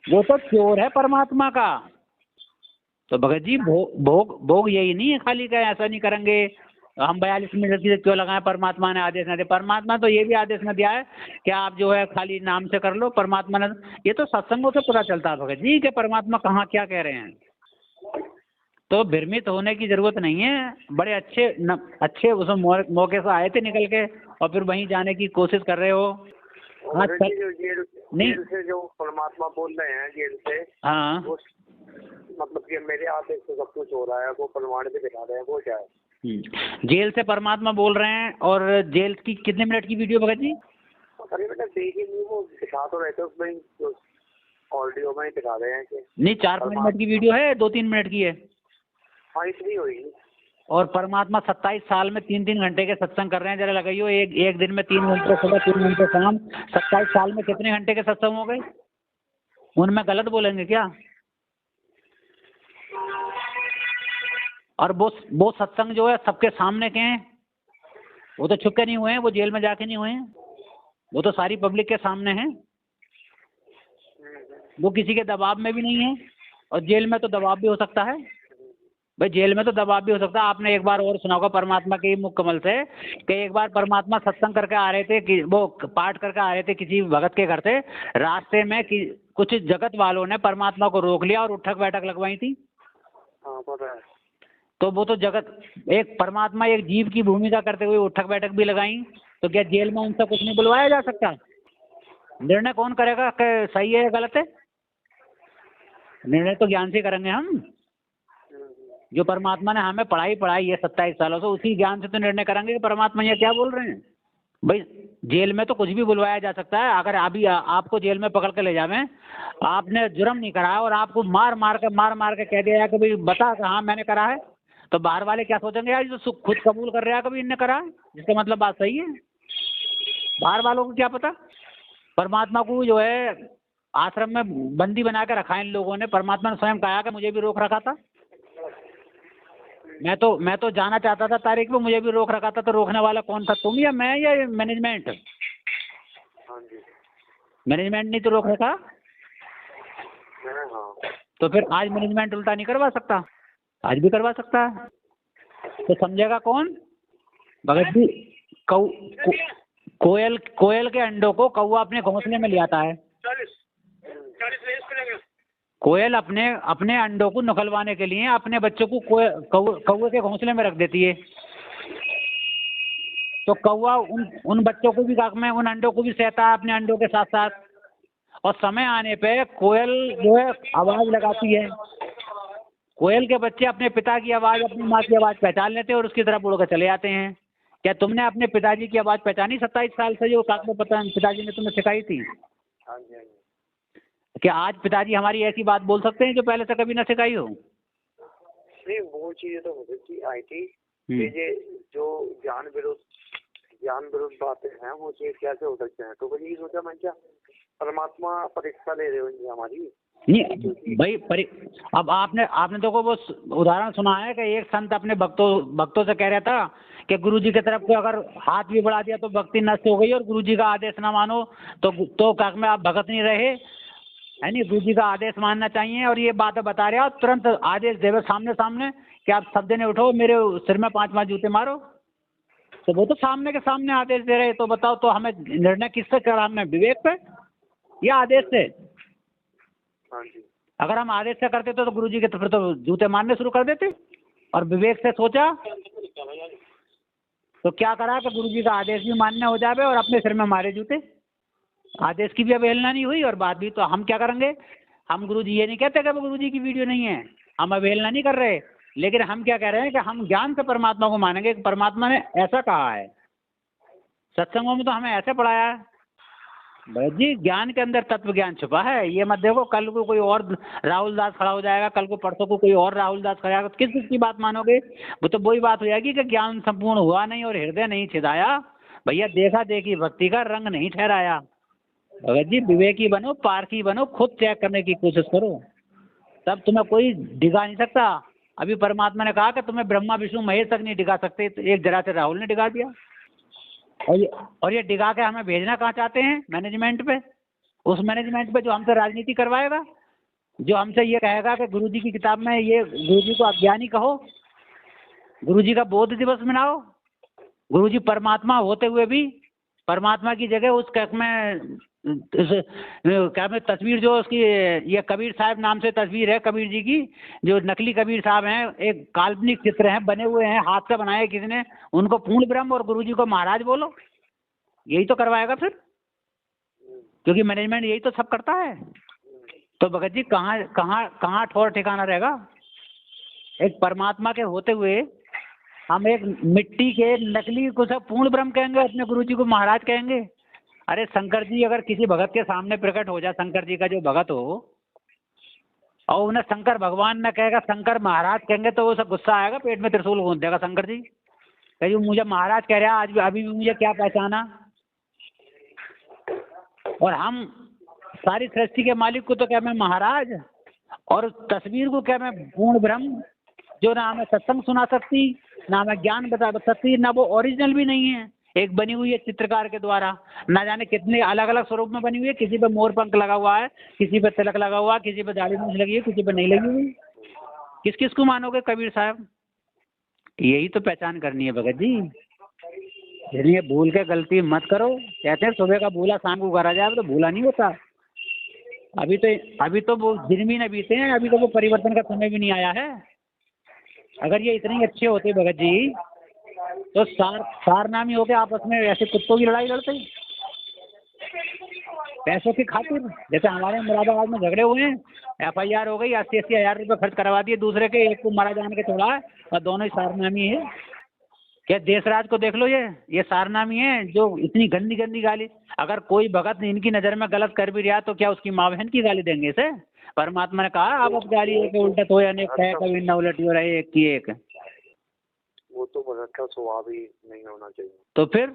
वो तो चोर है परमात्मा का। तो भगत जी भोग यही नहीं है खाली का, ऐसा नहीं करेंगे हम 42 मिनट की क्यों लगाएं, परमात्मा ने आदेश न दिया। परमात्मा तो ये भी आदेश न दिया है कि आप जो है खाली नाम से कर लो, परमात्मा ने, ये तो सत्संगों से पता चलता है भगत जी कि परमात्मा कहाँ क्या कह रहे हैं। तो भ्रमित होने की जरूरत नहीं है। बड़े अच्छे उस मौके से आए थे निकल के, और फिर वहीं जाने की कोशिश कर रहे हो। हाँ जो जेल से जो परमात्मा बोल रहे हैं, जेल से, हाँ, वो मतलब कि मेरे आदेश से सब कुछ हो रहा है, वो प्रमाण भी दिखा रहे हैं, वो क्या है? जेल से परमात्मा बोल रहे हैं। और जेल की कितने मिनट की वीडियो भगत जी? अरे बेटा देखिए नहीं, वो दिखा तो रहे थे उसमें, ऑडियो में ही दिखा रहे हैं कि नहीं, 4-5 मिनट की वीडियो है, 2-3 मिनट की है। हाँ इतनी होगी। और परमात्मा 27 साल में 3-3 घंटे के सत्संग कर रहे हैं। जरा लगाइयो, एक दिन में 3 घंटे सुबह 3 घंटे शाम, 27 साल में कितने घंटे के सत्संग हो गए? उनमें गलत बोलेंगे क्या? और वो सत्संग जो है सबके सामने के हैं, वो तो छुप के नहीं हुए हैं, वो जेल में जाके नहीं हुए हैं, वो तो सारी पब्लिक के सामने हैं। वो किसी के दबाव में भी नहीं है। और जेल में तो दबाव भी हो सकता है भाई, जेल में तो दबाव भी हो सकता है। आपने एक बार और सुना होगा परमात्मा के मुख कमल से कि एक बार परमात्मा सत्संग करके आ रहे थे, कि वो पाठ करके आ रहे थे किसी भगत के घर से, रास्ते में कुछ जगत वालों ने परमात्मा को रोक लिया और उठक बैठक लगवाई थी। हाँ पता है। तो वो तो जगत, एक परमात्मा एक जीव की भूमिका करते हुए उठक बैठक भी लगाई, तो क्या जेल में उनसे कुछ नहीं बुलवाया जा सकता? निर्णय कौन करेगा कि सही है या गलत है? निर्णय तो ज्ञान से करेंगे हम। जो परमात्मा ने हमें पढ़ाई है 27 सालों से, उसी ज्ञान से तो निर्णय करेंगे कि परमात्मा ये क्या बोल रहे हैं। भाई जेल में तो कुछ भी बुलवाया जा सकता है। अगर अभी आपको जेल में पकड़ के ले जावें, आपने जुर्म नहीं करा और आपको मार मार के कह दिया कि भाई बता कि हाँ मैंने करा है, तो बाहर वाले क्या सोचेंगे, यार ये तो खुद कबूल कर रहा है कभी इनने करा है, जिसका मतलब बात सही है। बाहर वालों को क्या पता। परमात्मा को जो है आश्रम में बंदी बना के रखा है इन लोगों ने। परमात्मा ने स्वयं कहा कि मुझे भी रोक रखा था। मैं तो जाना चाहता था तारीख में, मुझे भी रोक रखा था। तो रोकने वाला कौन था, तुम या मैं या मैनेजमेंट? मैनेजमेंट नहीं तो रोक रखा। हाँ। तो फिर आज मैनेजमेंट उल्टा नहीं करवा सकता? आज भी करवा सकता है। तो समझेगा कौन? भगत जी, कोयल के अंडों को कौवा अपने घोंसले में ले आता है। कोयल अपने अंडों को निकलवाने के लिए अपने बच्चों को कौवे के घोंसले में रख देती है। तो कौवा उन बच्चों को भी में उन अंडों को भी सहता है अपने अंडों के साथ साथ। और समय आने पे कोयल जो है आवाज लगाती है। कोयल के बच्चे अपने पिता की आवाज, अपनी माँ की आवाज पहचान लेते हैं और उसकी तरफ उड़ कर चले जाते हैं। क्या तुमने अपने पिताजी की आवाज पहचानी 27 साल से, जो पिताजी ने तुम्हें सिखाई थी? क्या आज पिताजी हमारी ऐसी बात बोल सकते हैं जो पहले से कभी ना सिखाई हो? नहीं, वो चीजें तो होती आई थी। ये जो ज्ञान विरुद्ध बातें हैं, वो चीज कैसे हो सकते हैं? तो वही सोचा मैं, क्या परमात्मा परीक्षा ले रहे होंगे हमारी? नहीं भाई, अब आपने देखो वो उदाहरण सुना है कि एक संत अपने भक्तों से कह रहा था कि गुरुजी की तरफ को अगर हाथ भी बढ़ा दिया तो भक्ति नष्ट हो गई, और गुरुजी का आदेश ना मानो तो काक में आप भगत नहीं रहे, है नहीं। गुरुजी का आदेश मानना चाहिए। और ये बात बता रहे हो, तुरंत आदेश देवे सामने कि आप सब देने उठो, मेरे सिर में 5 जूते मारो। तो वो तो सामने के सामने आदेश दे रहे। तो बताओ, तो हमें निर्णय किससे करा? हमने विवेक पे या आदेश से? अगर हम आदेश से करते तो गुरुजी के फिर तो जूते मारने शुरू कर देते। और विवेक से सोचा तो क्या करा कि गुरु जी का आदेश भी मान्य हो जावे और अपने सिर में मारे जूते। आदेश की भी अवहेलना नहीं हुई और बात भी, तो हम क्या करेंगे? हम गुरु जी ये नहीं कहते कि गुरु जी की वीडियो नहीं है, हम अवहेलना नहीं कर रहे, लेकिन हम क्या कह रहे हैं कि हम ज्ञान से परमात्मा को मानेंगे कि परमात्मा ने ऐसा कहा है। सत्संगों में तो हमें ऐसे पढ़ाया है भरत जी, ज्ञान के अंदर तत्व ज्ञान छुपा है। ये मत देखो कल को कोई और राहुल दास खड़ा हो जाएगा, कल को परसों को कोई और राहुल दास खड़ा हो जाएगा, तो किस किस की बात मानोगे? वो तो वही बात हो जाएगी कि ज्ञान संपूर्ण हुआ नहीं और हृदय नहीं छिदाया। भैया देखा देखी भक्ति का रंग नहीं ठहराया। भगत जी विवेकी बनो, पारखी बनो, खुद चेक करने की कोशिश करो, तब तुम्हें कोई डिगा नहीं सकता। अभी परमात्मा ने कहा कि तुम्हें ब्रह्मा विष्णु महेश तक नहीं डिगा सकते, तो एक जरा से राहुल ने डिगा दिया। और ये डिगा के हमें भेजना कहाँ चाहते हैं? मैनेजमेंट पे। उस मैनेजमेंट पे जो हमसे राजनीति करवाएगा, जो हमसे ये कहेगा कि गुरुजी की किताब में ये गुरुजी को अज्ञानी कहो, गुरुजी का बोध दिवस मनाओ। गुरुजी परमात्मा होते हुए भी परमात्मा की जगह उस कैक में क्या में तस्वीर जो उसकी ये कबीर साहब नाम से तस्वीर है कबीर जी की, जो नकली कबीर साहब हैं, एक काल्पनिक चित्र हैं बने हुए हैं, हाथ से बनाए किसी ने, उनको पूर्ण ब्रह्म और गुरुजी को महाराज बोलो। यही तो करवाएगा फिर, क्योंकि मैनेजमेंट यही तो सब करता है। तो भगत जी कहाँ कहाँ कहाँ ठौर ठिकाना रहेगा? एक परमात्मा के होते हुए हम एक मिट्टी के नकली को सब पूर्ण ब्रह्म कहेंगे, अपने गुरुजी को महाराज कहेंगे। अरे शंकर जी अगर किसी भगत के सामने प्रकट हो जाए, शंकर जी का जो भगत हो, और उन्हें शंकर भगवान न कहेगा, शंकर महाराज कहेंगे, तो वो सब गुस्सा आएगा, पेट में त्रिशूल गूंथ देगा शंकर जी। कहिए मुझे महाराज कह रहा है, आज भी अभी भी मुझे क्या पहचाना? और हम सारी सृष्टि के मालिक को तो क्या मैं महाराज, और तस्वीर को क्या मैं पूर्ण ब्रह्म, जो ना हमें सत्संग सुना सकती, ना हमें ज्ञान बता सकती, ना वो ओरिजिनल भी नहीं है, एक बनी हुई है चित्रकार के द्वारा, ना जाने कितने अलग अलग स्वरूप में बनी हुई है। किसी पे मोर पंख लगा हुआ है, किसी पे तिलक लगा हुआ है, किसी पे दाढ़ी मूंछ लगी है, किसी पे नहीं लगी हुई। किस किस को मानोगे कबीर साहब? यही तो पहचान करनी है भगत जी। इसलिए भूल के गलती मत करो। कहते हैं सुबह का भूला शाम को घर आ जाए, तो भूला नहीं होता। अभी तो वो दिन भी न बीते हैं, अभी तो वो परिवर्तन का समय भी नहीं आया है। अगर ये इतने अच्छे होते भगत जी, तो सार नामी होके आपस में ऐसे कुत्तों की लड़ाई लड़ते पैसों की खातिर। जैसे हमारे मुरादाबाद में झगड़े हुए हैं, FIR हो गई, 80-80 हज़ार रुपये खर्च करवा दिए दूसरे के, एक को मारा जान के छोड़ा है, और दोनों ही सारनामी है। क्या देशराज को देख लो, ये सारनामी है जो इतनी गंदी गंदी गाली। अगर कोई भगत इनकी नज़र में गलत कर भी रहा, तो क्या उसकी माँ बहन की गाली देंगे इसे? परमात्मा ने कहा आप अब गाली एक उल्टा तो अनेक कहे, कभी न उलटी हो रहे एक की एक। वो तो भगत का स्वभाव ही नहीं होना चाहिए। तो फिर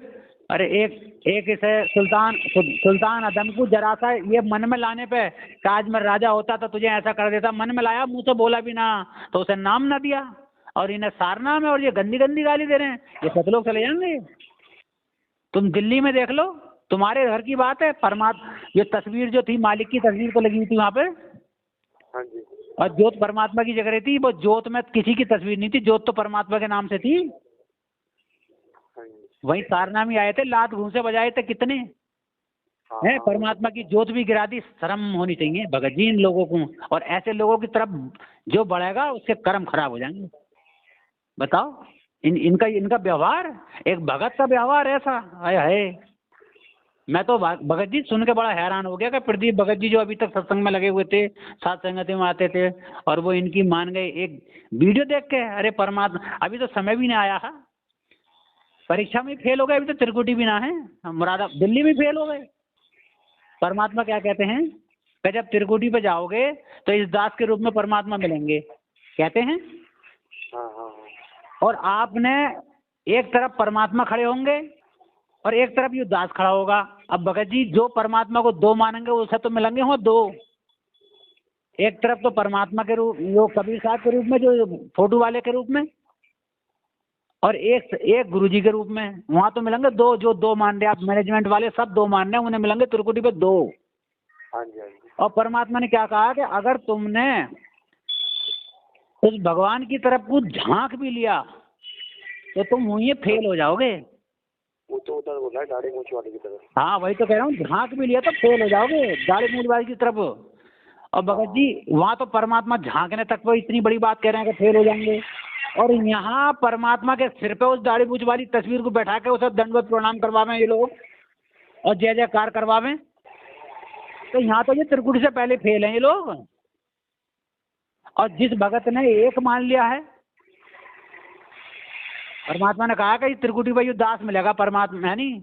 अरे एक इसे सुल्तान अदम को जरा सा ये मन में लाने पे, आज मैं राजा होता तो तुझे ऐसा कर देता, मन में लाया, मुंह से बोला भी ना, तो उसे नाम ना दिया, और इन्हें सारनाम है और ये गंदी गंदी गाली दे रहे हैं। ये सतलोक चले जाएंगे। तुम दिल्ली में देख लो, तुम्हारे घर की बात है, परमात्मा ये तस्वीर जो थी मालिक की तस्वीर तो लगी हुई थी वहाँ पे, हाँ जी, और जोत परमात्मा की जगह रही थी। वो जोत में किसी की तस्वीर नहीं थी, जोत तो परमात्मा के नाम से थी। वहीं सारनामी आए थे, लात घूंसे बजाए थे कितने हैं, परमात्मा की जोत भी गिरा दी। शर्म होनी चाहिए भगत जी इन लोगों को, और ऐसे लोगों की तरफ जो बढ़ेगा उसके कर्म खराब हो जाएंगे। बताओ इनका व्यवहार, एक भगत का व्यवहार ऐसा है। मैं तो भगत जी सुन के बड़ा हैरान हो गया कि प्रदीप भगत जी जो अभी तक सत्संग में लगे हुए थे, साथ संगति में आते थे, और वो इनकी मान गए एक वीडियो देख के। अरे परमात्मा, अभी तो समय भी नहीं आया है, परीक्षा में फेल हो गए, अभी तो त्रिकुटी भी ना है, दिल्ली में फेल हो गए। परमात्मा क्या कहते हैं कि जब त्रिकुटी पे जाओगे तो इस दास के रूप में परमात्मा मिलेंगे, कहते हैं। और आपने एक तरफ परमात्मा खड़े होंगे और एक तरफ ये दास खड़ा होगा। अब भगत जी जो परमात्मा को दो मानेंगे उसे तो मिलेंगे हो दो, एक तरफ तो परमात्मा के रूप, जो कबीर साहब के रूप में, जो फोटो वाले के रूप में, और एक गुरुजी के रूप में। वहाँ तो मिलेंगे दो, जो दो मान रहे आप मैनेजमेंट वाले, सब दो मान रहे हैं, उन्हें मिलेंगे त्रिकुटी पे दो। हाँ जी, हाँ जी। और परमात्मा ने क्या कहा कि अगर तुमने उस भगवान की तरफ को झांक भी लिया तो तुम वहीं फेल हो जाओगे। वो तो उधर बोला है दाढ़ी मूंछ वाले की तरफ। हाँ वही तो कह रहा हूँ, झांक भी लिया तो फेल हो जाओगे दाढ़ी मूंछ वाले की तरफ। और भगत जी वहाँ तो परमात्मा झांकने तक वो इतनी बड़ी बात कह रहे हैं कि फेल हो जाएंगे, और यहाँ परमात्मा के सिर पे उस दाढ़ी मूंछ वाली तस्वीर को बैठा के उसे दंडवत प्रणाम करवावें ये लोग और जय जयकार करवावें। तो यहाँ तो ये त्रिकुटी से पहले फेल हैं ये लोग। और जिस भगत ने एक मान लिया है, परमात्मा ने कहा कि त्रिकुटी भाई दास मिलेगा परमात्मा है नहीं,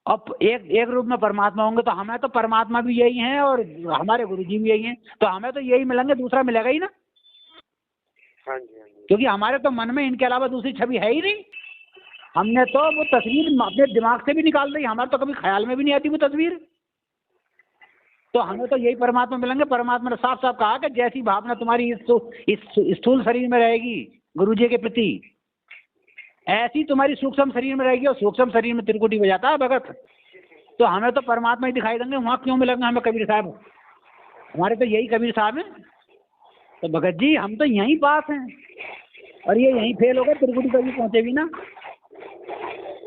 अब एक रूप में परमात्मा होंगे तो हमें तो परमात्मा भी यही हैं और हमारे गुरु जी भी यही हैं, तो हमें तो यही मिलेंगे, दूसरा मिलेगा ही ना। हाँ जी, हाँ जी। क्योंकि हमारे तो मन में इनके अलावा दूसरी छवि है ही नहीं। हमने तो वो तस्वीर अपने दिमाग से भी निकाल दी, हमारे तो कभी ख्याल में भी नहीं आती वो तस्वीर। तो हमें तो यही परमात्मा मिलेंगे। परमात्मा ने साफ साफ कहा कि जैसी भावना तुम्हारी इस स्थूल शरीर में रहेगी गुरु जी के प्रति, ऐसी तुम्हारी सूक्ष्म शरीर में रहेगी। और सूक्ष्म शरीर में त्रिकुटी बजाता है भगत। तो हमें तो परमात्मा ही दिखाई देंगे, वहाँ क्यों मिलेंगे हमें कबीर साहब? हमारे तो यही कबीर साहब हैं। तो भगत जी हम तो यहीं पास हैं और ये यहीं फेल होकर त्रिकुटी कभी पहुँचेगी ना।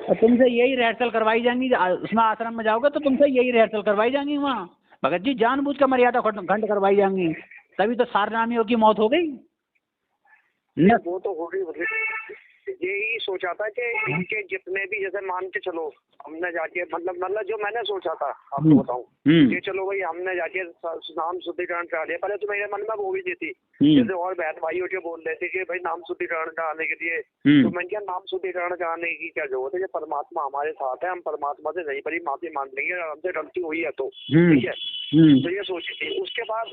और तुमसे यही रिहर्सल करवाई जाएंगी, उसमें आश्रम में जाओगे तो तुमसे यही रिहर्सल करवाई जाएंगी वहाँ। भगत जी जानबूझ कर मर्यादा खंड करवाई जाएंगी, तभी तो सारनामियों की मौत हो गई। वो तो हो गई। यही सोचा था कि इनके जितने भी, जैसे मान के चलो हमने जाके मतलब जो मैंने सोचा था आपको बताऊं कि चलो भाई हमने जाके नाम शुद्धिकरण करा लिया। पहले तो मेरे मन में वो भी थी, जैसे और बहन भाइयों के बोल रहे थे कि भाई नाम शुद्धिकरण कराने के लिए, तो मैंने क्या नाम शुद्धिकरण कराने की क्या जरूरत है, कि परमात्मा हमारे साथ है, हम परमात्मा से नहीं बड़ी माफी मांग लेंगे अगर हमसे गलती हुई है तो, ठीक है। तो ये सोची थी। उसके बाद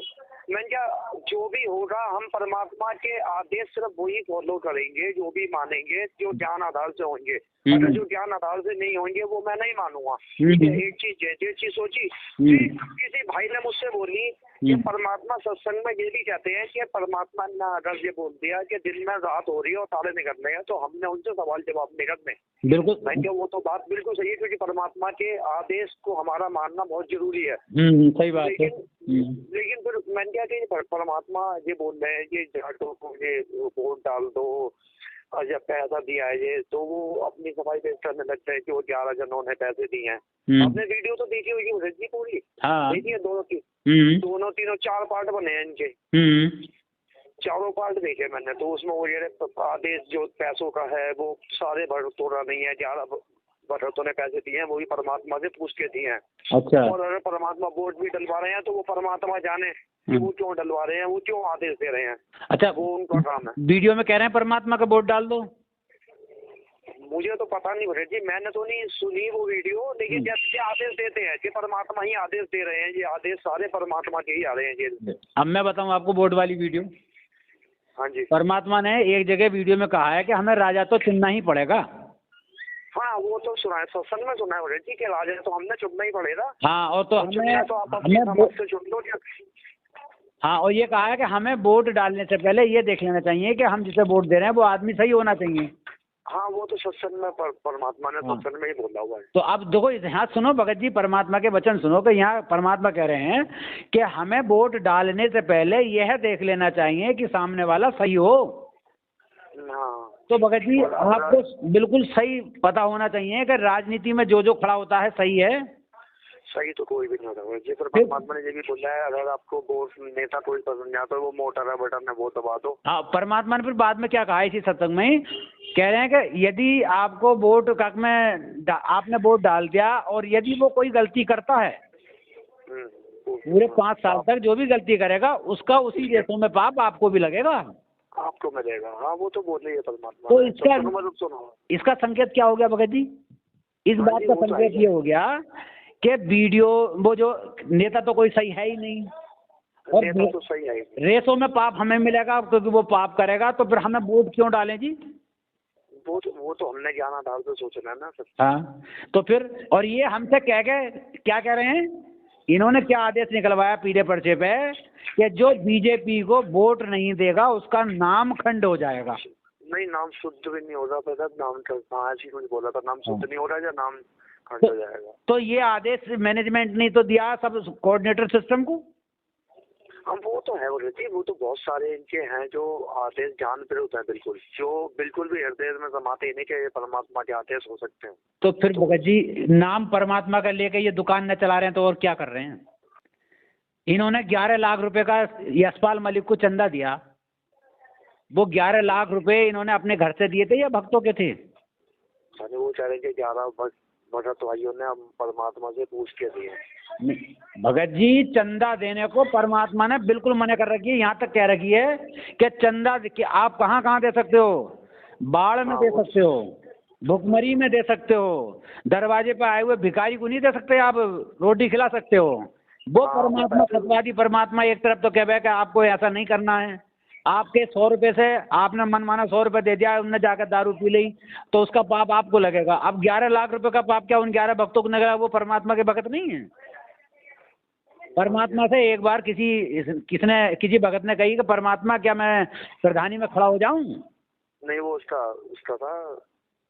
मैंने क्या, जो भी होगा हम परमात्मा के आदेश सिर्फ वही फॉलो करेंगे जो भी मानेंगे, जो ज्ञान आधार से होंगे। अगर जो ज्ञान आधार से नहीं होंगे वो मैं नहीं मानूंगा। एक चीज सोची, किसी भाई ने मुझसे बोली कि परमात्मा सत्संग में ये भी कहते हैं कि परमात्मा ने अगर ये बोल दिया कि दिन में रात हो रही है और तारे निकलने हैं, तो हमने उनसे सवाल जवाब नहीं करने। बिल्कुल मैं क्या, वो तो बात बिल्कुल सही है, क्योंकि परमात्मा के आदेश को हमारा मानना बहुत जरूरी है। सही बात है। लेकिन फिर मैंने क्या कि परमात्मा ये बोल रहे हैं ये जाटों को ये वोट डाल दो और जब पैसा दिया है ये, तो वो अपनी सफाई पेश करने लगते हैं कि वो 11 जनों ने पैसे दिए हैं। आपने वीडियो तो देखी होगी जी पूरी? हाँ। देखिए दोनों तीनों 4 पार्ट बने हैं इनके। चारों पार्ट देखे मैंने। तो उसमें वो ये आदेश जो पैसों का है वो सारे भरतोड़ा नहीं है, 11 भरतों ने पैसे दिए हैं, वो भी परमात्मा से पूछ के दिए हैं। अच्छा। और अगर परमात्मा वोट भी डलवा रहे हैं तो वो परमात्मा जाने कि वो क्यों डलवा रहे हैं, वो क्यों आदेश दे रहे हैं। अच्छा, वो उनका काम है। वीडियो में कह रहे हैं परमात्मा का वोट डाल दो। मुझे तो पता नहीं भरे जी, मैंने तो नहीं सुनी वो वीडियो, लेकिन जैसे आदेश देते हैं कि परमात्मा ही आदेश दे रहे हैं, ये आदेश सारे परमात्मा के ही आ रहे हैं जी। अब मैं बताऊं आपको वोट वाली वीडियो। हाँ जी। परमात्मा ने एक जगह वीडियो में कहा है कि हमें राजा तो चुनना ही पड़ेगा। हाँ वो तो सुना है, सत्संग में सुना है भरे जी कि राजा तो हमने चुनना ही पड़ेगा। हाँ, और तो हमें तो आप अपनी समझ से चुन लो। हाँ, और ये कहा है कि हमें वोट डालने से पहले ये देख लेना चाहिए कि हम जिसे वोट दे रहे हैं वो आदमी सही होना चाहिए। हाँ वो तो सत्संग में परमात्मा ने सत्संग में ही बोला हुआ है। तो अब देखो यहाँ सुनो भगत जी, परमात्मा के वचन सुनो कि यहाँ परमात्मा कह रहे हैं कि हमें वोट डालने से पहले यह देख लेना चाहिए कि सामने वाला सही हो। हाँ। तो भगत जी आपको बिल्कुल सही पता होना चाहिए कि राजनीति में जो खड़ा होता है सही है। सही तो कोई भी नहीं होता जी। फिर परमात्मा ने ये भी बोला है अगर आपको वो नेता कोई पसंद नहीं आता वो मोटर है बटन है वो दबा दो। हाँ, परमात्मा ने फिर बाद में क्या कहा इसी सत्संग में, कह रहे हैं कि यदि आपको वोट में आपने वोट डाल दिया और यदि वो कोई गलती करता है पूरे 5 साल तक जो भी गलती करेगा उसका उसी देशों में पाप आपको भी लगेगा, आपको मिलेगा। हाँ वो तो बोल रही है परमात्मा। तो इसका संकेत क्या हो गया भगत जी? इस बात का संकेत ये हो गया कि वीडियो वो जो नेता तो कोई सही है ही नहीं और नेता तो सही है, रेसों में पाप हमें मिलेगा क्योंकि वो पाप करेगा, तो फिर हमें वोट क्यों डालें जी? वो तो हमने ज्ञान आधार से सोचना है ना सर। हाँ, तो फिर और ये हमसे क्या कह रहे हैं, इन्होंने क्या आदेश निकलवाया पीले पर्चे पे कि जो बीजेपी को वोट नहीं देगा उसका नाम खंड हो जाएगा। नहीं, नाम शुद्ध भी नहीं हो रहा, पहले नाम ऐसी कुछ बोला था, नाम शुद्ध नहीं हो रहा है, नाम खंड हो जाएगा। तो ये आदेश मैनेजमेंट ने तो दिया सब कोऑर्डिनेटर सिस्टम को। हम वो तो है वो तो बहुत सारे इनके हैं जो आदेश ज्ञान विरुद्ध है, बिल्कुल जो बिल्कुल भी हृदय में समाते ही नहीं कि परमात्मा के आदेश हो सकते हैं। तो फिर भगत जी नाम परमात्मा का लेके ये दुकान न चला रहे हैं तो और क्या कर रहे हैं? इन्होंने 11 लाख रुपए का यशपाल मलिक को चंदा दिया वो 11 लाख रुपए इन्होंने अपने घर से दिए थे या भक्तों के थे? अरे वो कह रहे थे 11 भगत भाइयों ने हम परमात्मा से पूछ के दिए। भगत जी, चंदा देने को परमात्मा ने बिल्कुल मना कर रखी है। यहाँ तक कह रखी है कि चंदा कि आप कहाँ कहाँ दे सकते हो, बाढ़ में दे सकते हो, भुखमरी में दे सकते हो, दरवाजे पे आए हुए भिखारी को नहीं दे सकते, आप रोटी खिला सकते हो। वो परमात्मा, सत्यवादी परमात्मा एक तरफ तो कह रहा है कि आपको ऐसा नहीं करना है। आपके 100 रुपए से आपने मनमाना 100 रुपए दे दिया, उनने जाकर दारू पी ली तो उसका पाप आपको लगेगा। अब 11 लाख रुपए का पाप क्या उन 11 भक्तों को लगेगा? वो परमात्मा के भक्त नहीं है। परमात्मा से एक बार किसी भगत ने कही कि परमात्मा क्या मैं प्रधानी में खड़ा हो जाऊं? नहीं, वो उसका था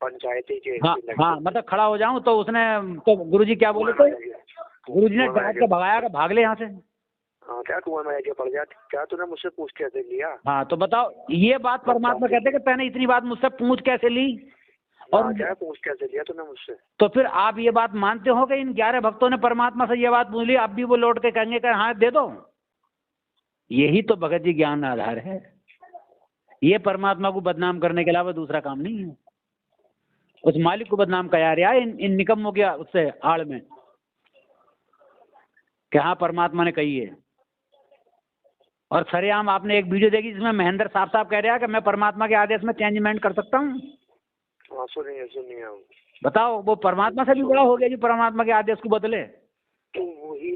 पंचायती के। हाँ, मतलब खड़ा हो जाऊं तो उसने, तो गुरुजी क्या बोले थे? गुरुजी ने डांट के भगाया कि भाग ले यहाँ से। हाँ, क्या कुआं में आके पड़ गया? क्या तूने मुझसे पूछ कैसे लिया? हाँ, तो बताओ, ये बात परमात्मा कहते कि तैने इतनी बात मुझसे पूछ कैसे ली? और क्या पूछ कैसे लिया तूने मुझसे? तो फिर आप ये बात मानते हो कि इन 11 भक्तों ने परमात्मा से ये बात पूछ ली, अब भी वो लौट के कहेंगे कि हाँ दे दो? यही तो भगत जी ज्ञान आधार है। ये परमात्मा को बदनाम करने के अलावा दूसरा काम नहीं है। उस मालिक को बदनाम किया रहा है इन निकम्मों के उससे आड़ में कि हाँ परमात्मा ने कही है। और सरेआम आपने एक वीडियो देखी जिसमें महेंद्र साहब कह रहा है कि मैं परमात्मा के आदेश में चेंजमेंट कर सकता हूँ। हाँ, सुनिए। बताओ, वो परमात्मा से भी बड़ा हो गया जो परमात्मा के आदेश को बदले। तो वही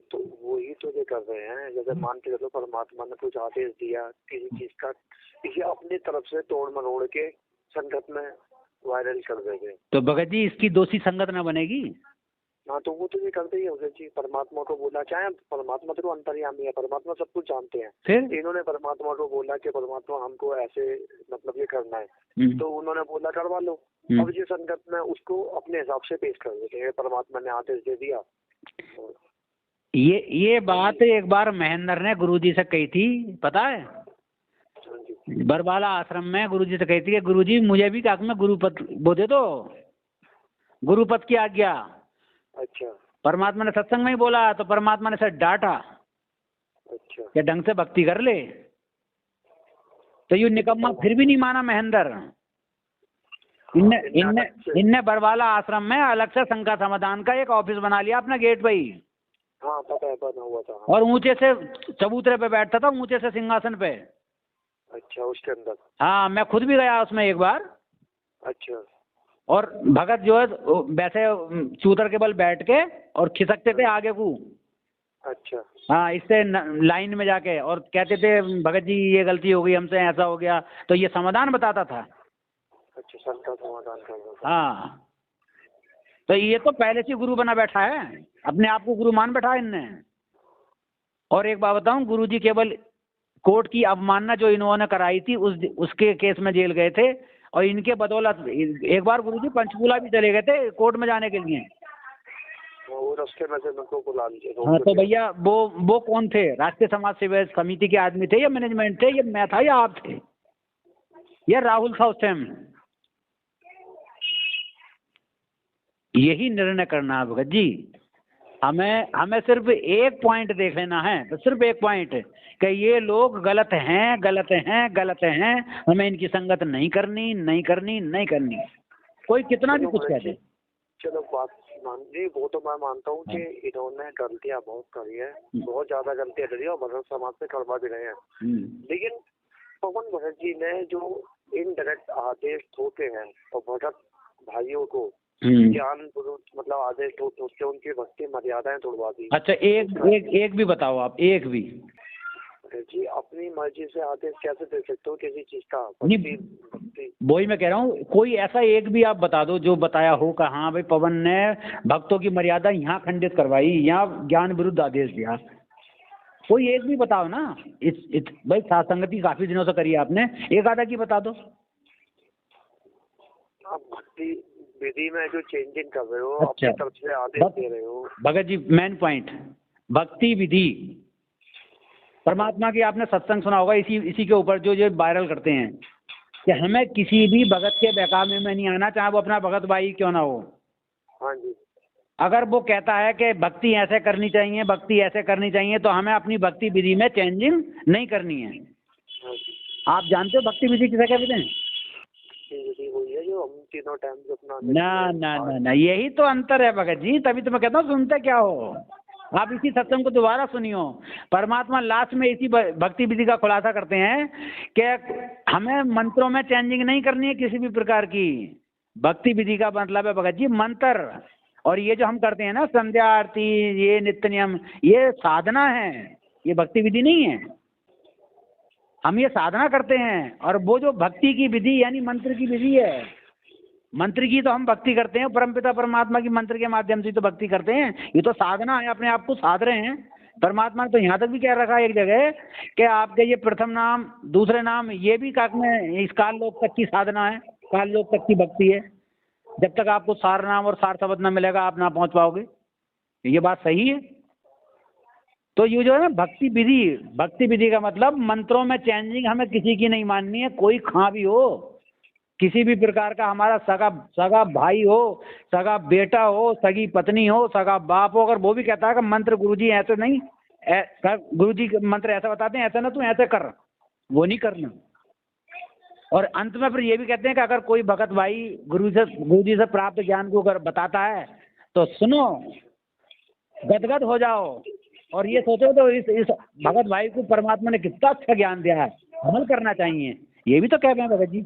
तो ये कर रहे हैं। जैसे मान के चलो परमात्मा ने कुछ आदेश दिया किसी चीज का, इसे अपनी तरफ से तोड़ मरोड़ के संगत में वायरल कर देंगे। तो भगत जी, इसकी दोषी संगत न बनेगी? हाँ, तो वो तो ये करते ही होगा जी। परमात्मा को बोला, चाहे परमात्मा तो अंतर्यामी है, परमात्मा सब कुछ जानते हैं। फिर इन्होंने परमात्मा को बोला कि परमात्मा हमको ऐसे मतलब ये करना है, तो उन्होंने बोला करवा लो। अब ये संगत में उसको अपने हिसाब से पेश कर देते हैं, परमात्मा ने आदेश दे दिया। ये बात एक बार महेंद्र ने गुरुजी से कही थी, पता है? बरबाला आश्रम में गुरुजी से कही थी कि गुरुजी मुझे भी क्या में गुरुपद वो दे दो, गुरुपद की आज्ञा। अच्छा। परमात्मा ने सत्संग में ही बोला तो परमात्मा ने सर डांटा। अच्छा। कि ढंग से भक्ति कर ले। तो ये निकम्मा फिर भी नहीं माना महेंद्र। इनने बरवाला आश्रम में अलग से शंका समाधान का एक ऑफिस बना लिया अपना गेट पे ही। हाँ, पता है, बना हुआ था। और ऊंचे से चबूतरे पे बैठता था, ऊंचे से सिंहासन पे। अच्छा, उसके अंदर? हाँ, मैं खुद भी गया उसमें एक बार। अच्छा। और भगत जो है वैसे चूतर के बल बैठ के और खिसकते थे आगे को। अच्छा। हाँ, इससे लाइन में जाके और कहते थे भगत जी ये गलती हो गई हमसे, ऐसा हो गया, तो ये समाधान बताता था। अच्छा, संता समाधान कर रहा था। हाँ, तो ये तो पहले से गुरु बना बैठा है, अपने आप को गुरु मान बैठा है इनने। और एक बात बताऊं, गुरुजी केवल कोर्ट की अवमानना जो इन्होंने कराई थी उसके केस में जेल गए थे, और इनके बदौलत एक बार गुरुजी पंचकूला भी चले गए थे कोर्ट में जाने के लिए। वो रास्ते में से उनको बुला लीजिए। हाँ, तो भैया वो कौन थे? राष्ट्रीय समाज सेवा समिति के आदमी थे या मैनेजमेंट थे, या मैं था या आप थे, या राहुल था उस टाइम? यही निर्णय करना है भगत जी। हमें सिर्फ एक पॉइंट देख लेना है, तो सिर्फ एक पॉइंट कि ये लोग गलत हैं, गलत हैं, गलत हैं, हमें इनकी संगत नहीं करनी, नहीं करनी, नहीं करनी। कोई कितना भी कुछ कह दे। चलो बात मान जी, वो तो मैं मानता हूँ कि इन्होंने गलतियां बहुत करी है, बहुत ज्यादा गलतियां करी है, और भगत समाज से करवा भी रहे हैं। लेकिन पवन भगत जी ने जो इनडायरेक्ट आदेश ठोके हैं और भगत भाइयों को ज्ञान मतलब आदेश ठोक के उनकी भक्ति मर्यादाएं तोड़वा दी। अच्छा, एक भी बताओ आप, एक भी। जी, अपनी मर्जी से आदेश कैसे दे सकते हो किसी चीज का? वही मैं कह रहा हूँ, कोई ऐसा एक भी आप बता दो जो बताया हो कि हाँ भाई पवन ने भक्तों की मर्यादा यहाँ खंडित करवाई, यहाँ ज्ञान विरुद्ध आदेश दिया। कोई एक भी बताओ ना। भाई साथ संगति काफी दिनों से करी आपने, एक आधा की बता दो। आप भक्ति विधि में जो चेंजिंग कर रहे हो, अच्छा, अपनी तरफ से आदेश दे रहे हो। भगत जी, मेन पॉइंट भक्ति विधि। परमात्मा की आपने सत्संग सुना होगा इसी के ऊपर जो वायरल करते हैं कि हमें किसी भी भगत के बहकावे में नहीं आना, चाहे वो अपना भगत भाई क्यों ना हो। हाँ जी। अगर वो कहता है कि भक्ति ऐसे करनी चाहिए, भक्ति ऐसे करनी चाहिए, तो हमें अपनी भक्ति विधि में चेंजिंग नहीं करनी है। आप जानते हो भक्ति विधि किसे कहते हैं? विधि वही है जो हम तीनों टाइम जो अपना ना ना ना ना, यही तो अंतर है भगत जी, तभी तो मैं कहता हूँ सुनते क्या हो। आप इसी सत्संग को दोबारा सुनियो। परमात्मा लास्ट में इसी भक्ति विधि का खुलासा करते हैं कि हमें मंत्रों में चेंजिंग नहीं करनी है किसी भी प्रकार की। भक्ति विधि का मतलब है भगत जी मंत्र, और ये जो हम करते हैं ना संध्या आरती, ये नित्य नियम, ये साधना है, ये भक्ति विधि नहीं है। हम ये साधना करते हैं, और वो जो भक्ति की विधि यानी मंत्र की विधि है, मंत्र की तो हम भक्ति करते हैं, परमपिता परमात्मा की मंत्र के माध्यम से तो भक्ति करते हैं। ये तो साधना है, अपने आप को साध रहे हैं। परमात्मा ने तो यहाँ तक भी कह रखा है एक जगह कि आपके ये प्रथम नाम दूसरे नाम ये भी काक में इस काल लोक तक की साधना है, काल लोक तक की भक्ति है। जब तक आपको सार नाम और सार शब्द न मिलेगा आप ना पहुंच पाओगे। ये बात सही है। तो ये जो है ना भक्ति विधि का मतलब मंत्रों में चेंजिंग हमें किसी की नहीं माननी है, कोई खां भी हो, किसी भी प्रकार का, हमारा सगा भाई हो, सगा बेटा हो, सगी पत्नी हो, सगा बाप हो, अगर वो भी कहता है कि मंत्र गुरुजी ऐसे नहीं, गुरुजी मंत्र ऐसा बताते हैं, ऐसा ना तू ऐसे कर, वो नहीं करना। और अंत में फिर ये भी कहते हैं कि अगर कोई भगत भाई गुरुजी से प्राप्त ज्ञान को अगर बताता है तो सुनो, गदगद हो जाओ, और ये सोचो तो इस भगत भाई को परमात्मा ने कितना अच्छा ज्ञान दिया है, अमल करना चाहिए। ये भी तो कह रहे हैं भगत जी।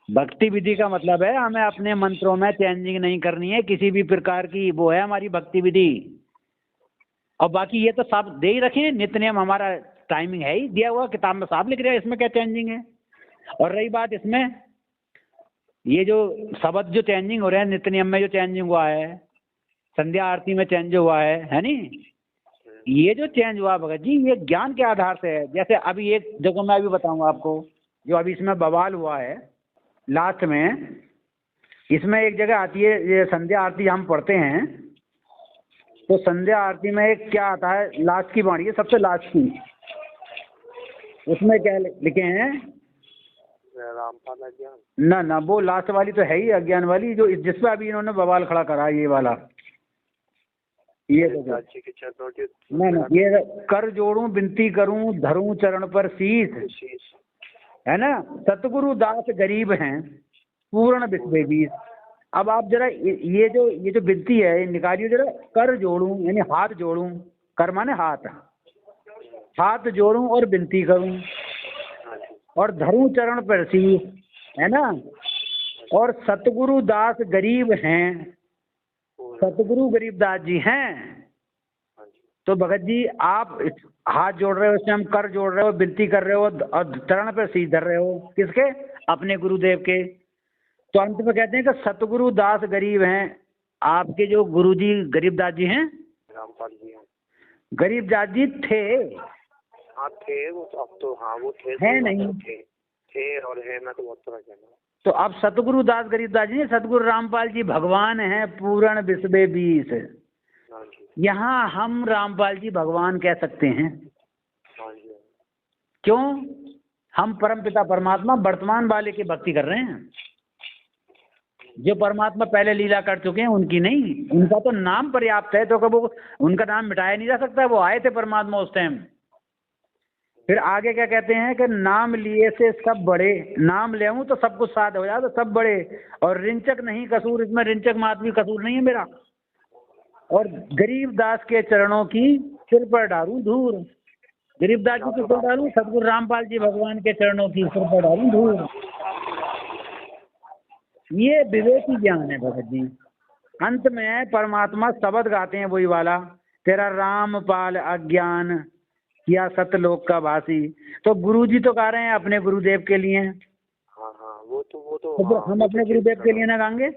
भक्ति विधि का मतलब है हमें अपने मंत्रों में चेंजिंग नहीं करनी है किसी भी प्रकार की, वो है हमारी भक्ति विधि। और बाकी ये तो सब दे ही रखे, नित्य नियम हमारा टाइमिंग है ही दिया हुआ, किताब में साफ लिख रहा है, इसमें क्या चेंजिंग है। और रही बात इसमें ये जो शब्द जो चेंजिंग हो रहे हैं, नित्य नियम में जो चेंजिंग हुआ है, संध्या आरती में चेंज हुआ है नहीं, ये जो चेंज हुआ भगत जी ये ज्ञान के आधार से है। जैसे अभी एक जगह मैं अभी बताऊंगा आपको, जो अभी इसमें बवाल हुआ है लास्ट में, इसमें एक जगह आती है, ये संध्या आरती हम पढ़ते हैं, तो संध्या आरती में एक क्या आता है, लास्ट की बाणी है, सबसे लास्ट की, उसमें क्या लिखे हैं, रामपाल अज्ञान। ना ना, वो लास्ट वाली तो है ही अज्ञान वाली, जो जिसपे अभी इन्होंने बवाल खड़ा करा, ये वाला, ये ना ना, ये कर जोड़ूं विनती करूं धरूं चरण पर शीश, है ना, सतगुरु दास गरीब हैं पूर्ण विश्वेश। अब आप जरा ये जो विनती है निकालिए जरा, कर जोड़ूं यानी हाथ जोड़ूं, कर माने हाथ जोड़ूं और विनती करूं, और धरूं चरण पर शीश, है ना, और सतगुरु दास गरीब हैं, सतगुरु गरीबदास जी हैं। तो भगत जी आप हाथ जोड़ रहे हो, इसमें हम कर जोड़ रहे हो, विनती कर रहे हो, और चरण पर शीश धर रहे हो, किसके, अपने गुरुदेव के। तो अंत में कहते हैं कि सतगुरु दास गरीब हैं, आपके जो गुरुजी गरीबदास जी हैं, रामपाल जी हैं, गरीबदास जी थे, हाँ थे वो तो, अब तो हाँ वो थे, है नहीं थे और है, मैं तो बहुत तरह कहना। तो अब सतगुरु दास गरीबदास जी, सतगुरु रामपाल जी भगवान हैं पूर्ण विश्व बीस। यहाँ हम रामपाल जी भगवान कह सकते हैं, क्यों, हम परमपिता परमात्मा वर्तमान वाले की भक्ति कर रहे हैं, जो परमात्मा पहले लीला कर चुके हैं उनकी नहीं, उनका तो नाम पर्याप्त है, तो कब उनका नाम मिटाया नहीं जा सकता, वो आए थे परमात्मा उस टाइम। फिर आगे क्या कहते हैं कि नाम लिए से सब बड़े, नाम ले तो सब कुछ साथ हो जाए तो सब बड़े, और रिंचक नहीं कसूर, इसमें रिंचक मात भी कसूर नहीं है मेरा, और गरीबदास के चरणों की सिर पर डालूं धूल, गरीबदास जी के सिर डालूं, सतगुरु रामपाल जी भगवान के चरणों की सिर पर डालूं धूल। ये विवेकी ज्ञान है भगत जी। अंत में परमात्मा शब्द गाते हैं वही वाला, तेरा रामपाल अज्ञान किया सतलोक का वासी। तो गुरुजी तो गा रहे हैं अपने गुरुदेव के लिए, हाँ हाँ वो तो हम अपने गुरुदेव के लिए ना गाएंगे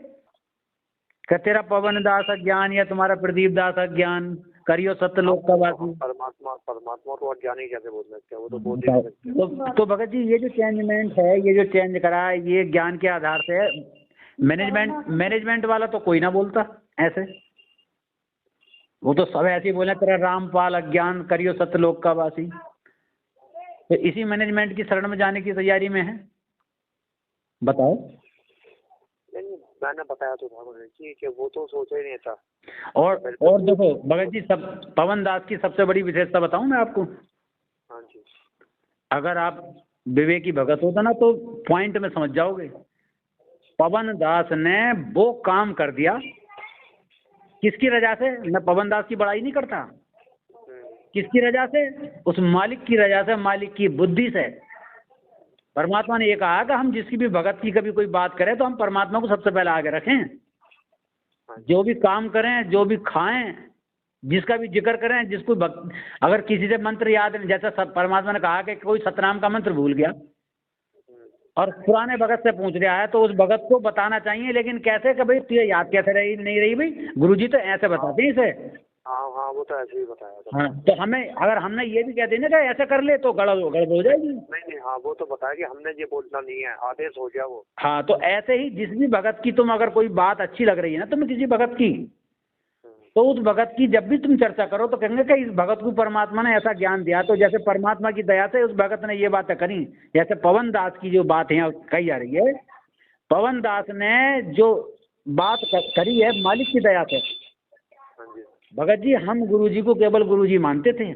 कि तेरा पवन दास अज्ञान या तुम्हारा प्रदीप दास अज्ञान करियो सतलोक का वासी। परमात्मा को अज्ञानी कैसे बोल सकते हैं, वो तो बोल ही नहीं सकते। तो भगत जी ये जो चेंजमेंट है, ये जो चेंज करा है, ये ज्ञान के आधार से है। मैनेजमेंट वाला तो कोई ना बोलता ऐसे, वो तो सब ऐसे ही बोले तेरा रामपाल अज्ञान करियो सतलोक का वासी। तो इसी मैनेजमेंट की शरण में जाने की तैयारी में है, बताओ। नहीं मैंने बताया तो था कि वो तो सोचा ही नहीं था। और देखो भगत जी, सब पवन दास की सबसे बड़ी विशेषता बताऊं मैं आपको। हाँ जी। अगर आप विवेकी भगत होता ना तो पॉइंट में समझ जाओगे। पवन दास ने वो काम कर दिया, किसकी रजा से? मैं पवन दास की बड़ाई नहीं करता, किसकी रजा से? उस मालिक की रजा से, मालिक की बुद्धि से। परमात्मा ने ये कहा कि हम जिसकी भी भगत की कभी कोई बात करें तो हम परमात्मा को सबसे पहले आगे रखें, जो भी काम करें, जो भी खाएं, जिसका भी जिक्र करें, जिसको अगर किसी से मंत्र याद नहीं, जैसा परमात्मा ने कहा कि कोई सतनाम का मंत्र भूल गया और पुराने भगत से पूछ रहा है तो उस भगत को बताना चाहिए, लेकिन कैसे कि भाई तुझे याद कैसे रही नहीं रही? भाई गुरुजी तो ऐसे बताते हैं इसे। हाँ हाँ, वो तो ऐसे ही बताया था। हाँ, तो हमें अगर हमने ये भी कह देना कि ऐसे कर ले तो गड़बड़ हो जाएगी। नहीं नहीं, हाँ वो तो बताया कि हमने ये बोलना नहीं है, आदेश हो गया वो। हाँ, तो ऐसे ही जिस भी भगत की तुम अगर कोई बात अच्छी लग रही है ना तुम्हें किसी भगत की, तो उस भगत की जब भी तुम चर्चा करो तो कहेंगे कि इस भगत को परमात्मा ने ऐसा ज्ञान दिया। तो जैसे परमात्मा की दया से उस भगत ने ये बातें करी, जैसे पवन दास की जो बात यहाँ कही जा रही है, पवन दास ने जो बात करी है मालिक की दया से। भगत जी, हम गुरुजी को केवल गुरुजी मानते थे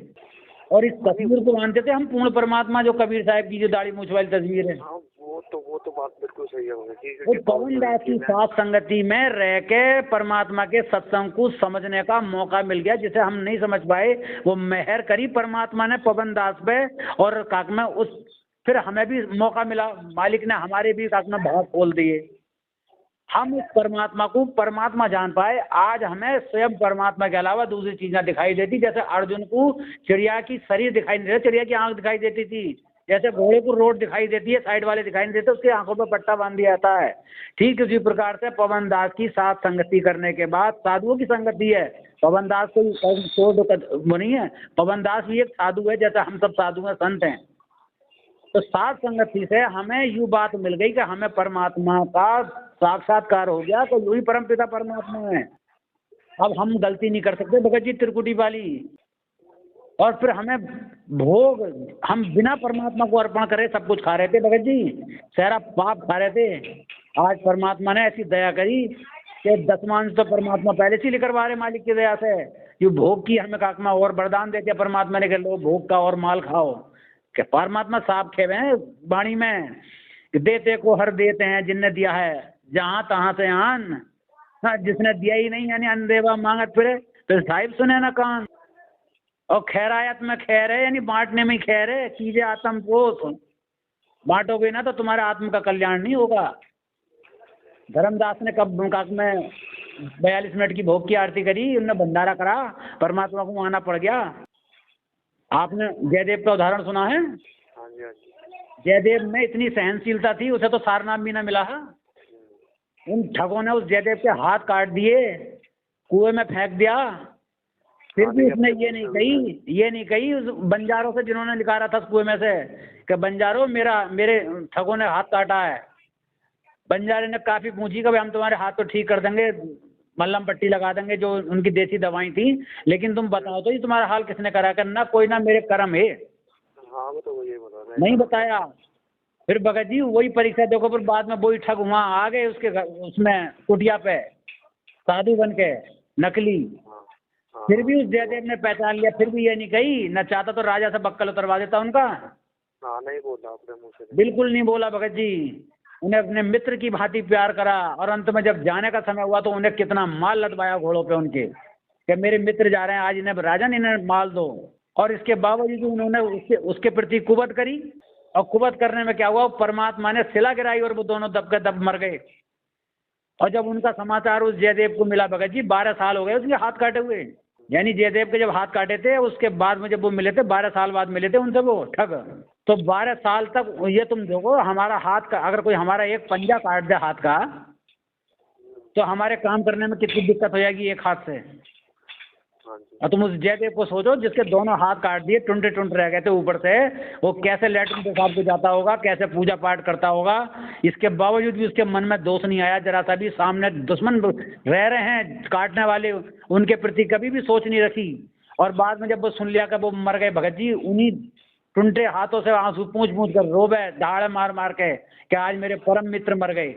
और इस तस्वीर को मानते थे हम पूर्ण परमात्मा, जो कबीर साहब की जो दाढ़ी मूंछ वाली तस्वीर है। हाँ, वो तो बात बिल्कुल सही है भगत जी। वो पवन दास की साथ संगति में रह के परमात्मा के सत्संग को समझने का मौका मिल गया, जिसे हम नहीं समझ पाए। वो मेहर करी परमात्मा ने पवन दास पे, और काक में उस फिर हमें भी मौका मिला, मालिक ने हमारे भी काक में भाग खोल दिए, हम उस परमात्मा को परमात्मा जान पाए। आज हमें स्वयं परमात्मा के अलावा दूसरी चीजें दिखाई देती, जैसे अर्जुन को चिड़िया की शरीर दिखाई नहीं देता, चिड़िया की आंख दिखाई देती थी। जैसे घोड़े को रोड दिखाई देती है, साइड वाले दिखाई नहीं देते, उसकी आंखों पर पट्टा बांध दिया जाता है। ठीक उसी प्रकार से पवन दास की साथ संगति करने के बाद साधुओं की संगति है। पवन दास कोई वो नहीं है, पवन दास भी एक साधु है, जैसे हम सब साधु हैं, संत हैं। तो साथ संगति से हमें यूँ बात मिल गई कि हमें परमात्मा का साक्षात्कार हो गया, तो यही परम पिता परमात्मा है। अब हम गलती नहीं कर सकते भगत जी त्रिकुटी वाली, और फिर हमें भोग हम बिना परमात्मा को अर्पण करे सब कुछ खा रहे थे भगत जी, सारा पाप खा रहे थे। आज परमात्मा ने ऐसी दया करी कि दसमांश तो परमात्मा पहले से लेकर रहे मालिक की दया से। ये भोग की हमें काकमा और वरदान दे दिया परमात्मा ने कि लो भोग का और माल खाओ। क्या परमात्मा साफ खेवे हैं वाणी में, देते को हर देते हैं जिनने दिया है जहाँ तहाँ से आन, हाँ जिसने दिया ही नहीं यानी अनदेवा मांगत फिरे, तो साहिब सुने ना कान। और खैरायत में खैर है यानी बांटने में खैर है, कीजिए आत्म पोष, बांटोगे ना तो तुम्हारे आत्म का कल्याण नहीं होगा। धर्मदास ने कब में 42 मिनट की भोग की आरती करी, उनने भंडारा करा, परमात्मा को आना पड़ गया। आपने जयदेव का उदाहरण सुना है? जयदेव में इतनी सहनशीलता थी, उसे तो सारनाम भी ना मिला है। उन ठगों ने उस जयदेव के हाथ काट दिए, कुएं में फेंक दिया, फिर भी उसने ये नहीं कही उस बंजारों से जिन्होंने निकाला था कुएं में से कि बंजारों मेरे ठगों ने हाथ काटा है। बंजारे ने काफी पूछी कि हम तुम्हारे हाथ तो ठीक कर देंगे, मल्लम पट्टी लगा देंगे, जो उनकी देसी दवाई थी, लेकिन तुम बताओ तो ये तुम्हारा हाल किसने करा? करना कोई ना मेरे कर्म है। हाँ, वो तो वही बोला नहीं बताया। फिर भगत जी वही परीक्षा देखो, फिर बाद में वही ठग वहाँ आ गए उसके उसमें कुटिया पे साधु बन के नकली। फिर भी उस जयदेव ने पहचान लिया, फिर भी ये नहीं कही, न चाहता तो राजा से बक्कल उतरवा देता उनका। हाँ, नहीं बोला अपने मुंह से, बिल्कुल नहीं बोला भगत जी। उन्हें अपने मित्र की भांति प्यार करा, और अंत में जब जाने का समय हुआ तो उन्हें कितना माल लदवाया घोड़ों पे उनके कि मेरे मित्र जा रहे हैं, आज इन्हें राजन इन्हें माल दो। और इसके बावजूद उन्होंने उसके प्रति कुबत करी, और कुबत करने में क्या हुआ, परमात्मा ने शिला गिराई और वो दोनों दब के दब मर गए। और जब उनका समाचार उस जयदेव को मिला भगत जी, 12 साल हो गए उसके हाथ काटे हुए, यानी जयदेव के जब हाथ काटे थे उसके बाद में जब वो मिले थे 12 साल बाद मिले थे उनसे वो ठग। तो 12 साल तक ये तुम देखो, हमारा हाथ का अगर कोई हमारा एक पंजा काट दे हाथ का, तो हमारे काम करने में कितनी दिक्कत हो जाएगी एक हाथ से। और तुम उस जयदेव को सोचो जिसके दोनों हाथ काट दिए, टुंटे टुंटे रह गए थे ऊपर से, वो कैसे लैट्रिन पेशाब को जाता होगा, कैसे पूजा पाठ करता होगा। इसके बावजूद भी उसके मन में दोष नहीं आया जरा सा भी। सामने दुश्मन रह रहे हैं काटने वाले, उनके प्रति कभी भी सोच नहीं रखी। और बाद में जब वो सुन लिया कि वो मर गए भगत जी, उन्हीं टुंटे हाथों से आंसू पूंछ पूंछ कर रोवे, दहाड़े मार मार के कि आज मेरे परम मित्र मर गए।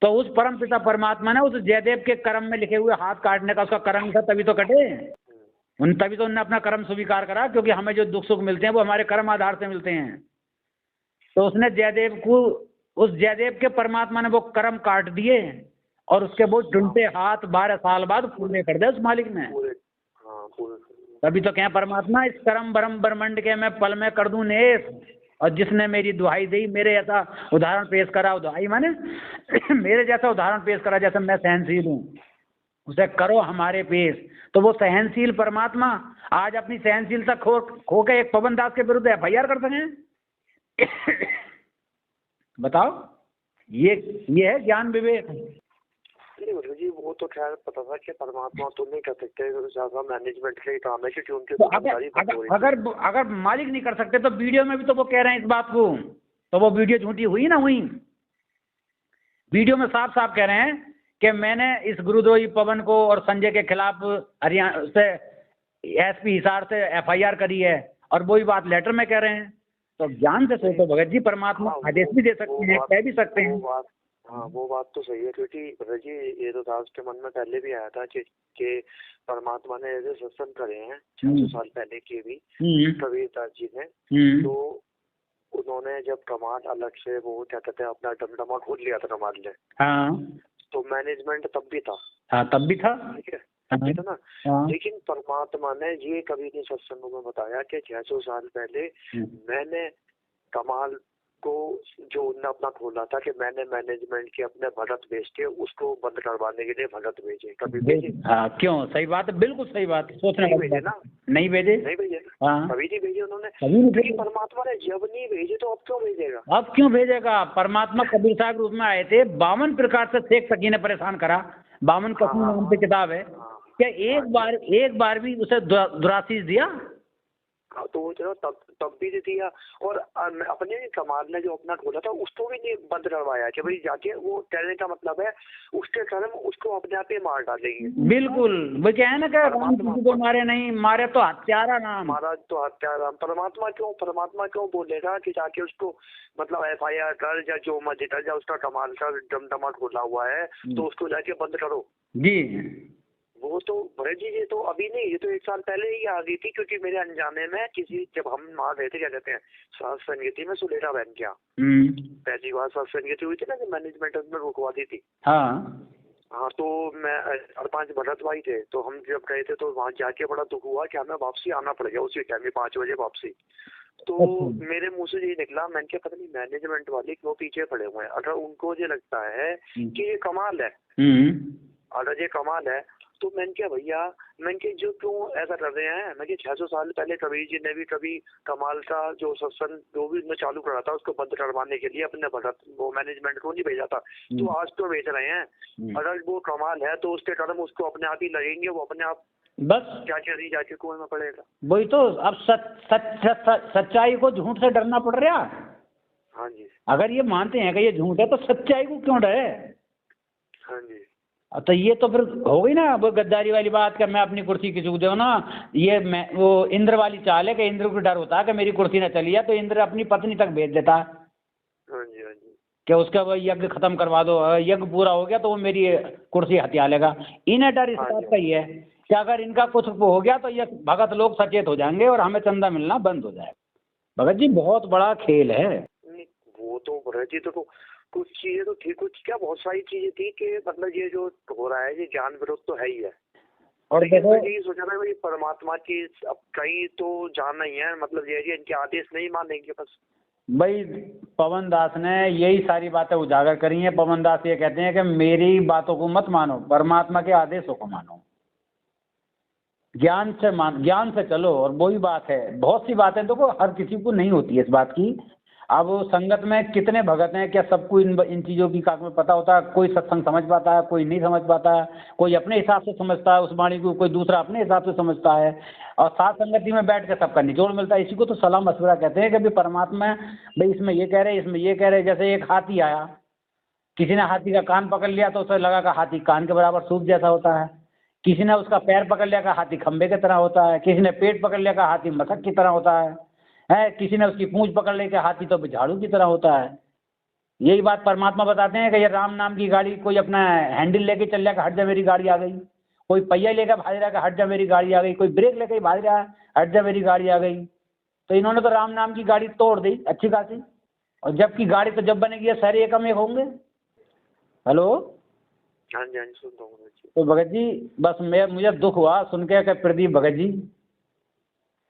तो उस परम पिता परमात्मा ने उस जयदेव के कर्म में लिखे हुए हाथ काटने का उसका कर्म था, तभी तो कटे तभी तो उन्होंने अपना कर्म स्वीकार करा, क्योंकि हमें जो दुख सुख मिलते हैं वो हमारे कर्म आधार से मिलते हैं। तो उसने जयदेव को, उस जयदेव के परमात्मा ने वो कर्म काट दिए और उसके वो टूटे हाथ 12 साल बाद पूरे कर दे उस मालिक ने। तभी तो कहें परमात्मा इस कर्म ब्रह्म ब्रह्मंड के मैं पल में कर दूं नेस, और जिसने मेरी दुहाई दी, मेरे ऐसा उदाहरण पेश करा, दुहाई माने मेरे जैसा उदाहरण पेश करा जैसे मैं सहनशील हूँ, उसे करो हमारे पेश। तो वो सहनशील परमात्मा आज अपनी सहनशीलता खो के एक पवन दास के विरुद्ध FIR कर सकें? बताओ, ये है ज्ञान विवेक। नहीं मतलब जी वो तो खैर पता था कि परमात्मा तो नहीं कर सकते, ज्यादा मैनेजमेंट के काम है क्योंकि उनके तो अगर मालिक नहीं कर सकते तो वीडियो में भी तो वो कह रहे हैं इस बात को, तो वो वीडियो झूठी हुई ना हुई? वीडियो में साफ साफ कह रहे हैं कि मैंने इस गुरुद्रोही पवन को और संजय के खिलाफ हरियाणा से SP हिसार से FIR करी है, और वही बात लेटर में कह रहे हैं। तो ज्ञान से सोचो भगत जी, परमात्मा आदेश भी दे सकते हैं, कह भी सकते हैं। हाँ वो बात तो सही है, क्योंकि भगत जी ये तो दास के मन में पहले भी आया था कि परमात्मा ने ऐसे सत्संग करे हैं 600 साल पहले के भी कबीर दास जी ने। तो उन्होंने जब कमाल अलग से वो क्या कहते हैं अपना डमडमा खोल लिया था कमाल ने, हाँ तो मैनेजमेंट तब भी था। हाँ तब भी था, ठीक है, तब भी था ना। लेकिन परमात्मा ने ये कभी नहीं सत्संगों में बताया कि 600 साल पहले मैंने कमाल को जो उनने अपना खोला था कि मैंने मैनेजमेंट के अपने भगत भेज के उसको बंद करवाने के लिए भगत भेजे, कभी भेजे? हाँ क्यों, सही बात है, बिल्कुल सही बात है। सोचना नहीं भेजे ना, नहीं भेजे, हाँ कभी नहीं भेजे उन्होंने। लेकिन परमात्मा ने जब नहीं भेजे तो अब क्यों भेजेगा? अब क्यों भेजेगा? परमात्मा कबीर साहब रूप में आए थे, 52 प्रकार से शेख सकी ने परेशान करा, 52 कसूर नाम की किताब है। क्या एक बार भी उसे दुराशीष दिया? तो चलो तब भी दिया, और अपने कमाल ने जो अपना खोला था उसको भी नहीं बंद करवाया कि भाई जाके वो कहने का मतलब है उसके कर्म उसको अपने आप ही मार डालेंगे। बिल्कुल, वो क्या है ना कि राम किसी को मारे नहीं, मारे तो हत्यारा नाम, मारा तो हत्यारा। परमात्मा क्यों बोलेगा कि जाके उसको मतलब FIR कर या जो मर्जी कर, या उसका कमाल का डमडमा खोला हुआ है तो उसको जाके बंद करो जी। वो तो भरत जी ये तो अभी नहीं, ये तो 1 साल पहले ही आ गई थी, क्योंकि मेरे अनजाने में किसी जब हम वहाँ गए थे क्या कहते हैं सत्संगति में सुलेखा बहन क्या पहली बार सत्संगति हुई थी ना, जो मैनेजमेंट में रुकवा दी थी। हाँ तो मैं 4-5 भरत भाई थे, तो हम जब गए थे तो वहाँ जाके बड़ा दुख हुआ कि हमें वापसी आना पड़ गया उसी टाइम में 5 बजे वापसी। तो मेरे मुंह से यही निकला, मैंने क्या पता नहीं मैनेजमेंट वाले क्यों पीछे पड़े हुए हैं, अगर उनको ये लगता है कि ये कमाल है, अगर ये कमाल है तो मैंने क्या भैया, मैंने क्या जो क्यों ऐसा कर रहे हैं, मैं 600 साल पहले कबीर जी ने भी कभी कमाल का जो सत्संग जो भी उन्होंने चालू करा था उसको बंद करवाने के लिए अपने भगत वो मैनेजमेंट को नहीं भेजा था, तो आज तो भेज रहे हैं। अगर वो कमाल है तो उसके कदम उसको अपने आप ही लगेंगे, वो अपने आप बस क्या चली जाके कुएं में पड़ेगा। वही तो, अब सच्चाई को झूठ से डरना पड़ रहा। हाँ जी, अगर ये मानते हैं कि ये झूठ है तो सच्चाई को क्यों डरे? हाँ जी, तो ये तो फिर हो गई ना वो गद्दारी वाली बात कि मैं अपनी कुर्सी की चूक दूँ ना, ये मैं वो इंद्र वाली चाल है कि इंद्र को डर होता है कि मेरी कुर्सी ना चली है, तो इंद्र अपनी पत्नी तक भेज देता है। हाँ जी, हाँ जी, कि उसका वो यज्ञ खत्म करवा दो, यज्ञ पूरा हो गया तो वो मेरी कुर्सी हथिया लेगा। इन्हें डर इस बात का ही है कि अगर इनका कुछ हो गया तो ये भगत लोग सचेत हो जाएंगे और हमें चंदा मिलना बंद हो जाएगा। भगत जी बहुत बड़ा खेल है वो तो। भगत जी तो कुछ चीजें तो थी, कुछ क्या बहुत सारी चीजें थी कि मतलब ये जो हो रहा है ये ज्ञान विरोध तो है ही है। और देखो ये सोचा था भाई परमात्मा की अब कहीं तो जाना ही है, मतलब ये इनके आदेश नहीं मानेंगे बस। भाई पवन दास ने यही सारी बातें उजागर करी हैं। पवन दास ये कहते हैं कि मेरी बातों को मत मानो, परमात्मा के आदेशों को मानो, ज्ञान से चलो। और वही बात है, बहुत सी बातें देखो हर किसी को नहीं होती है इस बात की। अब संगत में कितने भगत हैं, क्या सबको इन चीज़ों की काक में पता होता है? कोई सत्संग समझ पाता है, कोई नहीं समझ पाता है, कोई अपने हिसाब से समझता है उस वाणी को, कोई दूसरा अपने हिसाब से समझता है, और साथ संगति में बैठ के सबका निचोड़ मिलता है। इसी को तो सलाह मशवरा कहते हैं कि भाई परमात्मा भाई इसमें ये कह रहे, इसमें ये कह रहे। जैसे एक हाथी आया, किसी ने हाथी का कान पकड़ लिया तो उसे लगा कि हाथी कान के बराबर सूप जैसा होता है, किसी ने उसका पैर पकड़ लिया का हाथी खंबे की तरह होता है, किसी ने पेट पकड़ लिया का हाथी मशक की तरह होता है, किसी ने उसकी पूंछ पकड़ ली कि हाथी तो झाड़ू की तरह होता है। यही बात परमात्मा बताते हैं कि ये राम नाम की गाड़ी कोई अपना हैंडल लेके चल रहा है, हट जा मेरी गाड़ी आ गई, कोई पहिया लेकर भाग रहा है, हट जा मेरी गाड़ी आ गई, कोई ब्रेक लेकर भाग रहा है, हट जा मेरी गाड़ी आ गई। तो इन्होंने तो राम नाम की गाड़ी तोड़ दी अच्छी खासी। और जबकि गाड़ी तो जब बनेगी ये सारे एकम एक होंगे। हेलो। हाँ जी, हाँ जी, सुन रहा हूँ जी। तो भगत जी बस मुझे दुख हुआ सुन के कि प्रदीप भगत जी,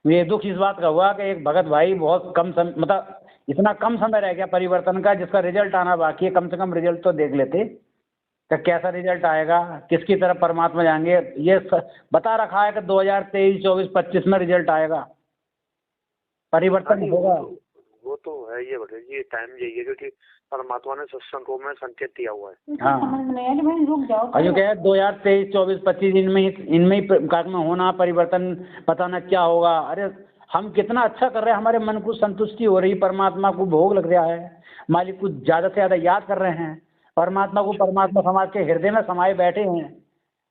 मुझे दुख इस बात का हुआ कि एक भगत भाई बहुत कम समय, मतलब इतना कम समय रह गया परिवर्तन का, जिसका रिजल्ट आना बाकी है। कम से कम रिजल्ट तो देख लेते कि कैसा रिजल्ट आएगा, किसकी तरफ परमात्मा जाएंगे। ये बता रखा है कि 2023, 24, 25 में रिजल्ट आएगा, परिवर्तन होगा। वो तो है ये भगत जी, टाइम यही है क्योंकि परमात्मा ने सत्संगों में संकेत दिया हुआ है। हाँ, और जो कहे 2023, 24, 25 इनमें ही कर्म होना, परिवर्तन पता न क्या होगा। अरे हम कितना अच्छा कर रहे हैं, हमारे मन को संतुष्टि हो रही, परमात्मा को भोग लग रहा है, मालिक को ज़्यादा से ज़्यादा याद कर रहे हैं, परमात्मा को परमात्मा समाज के हृदय में समाये बैठे हैं।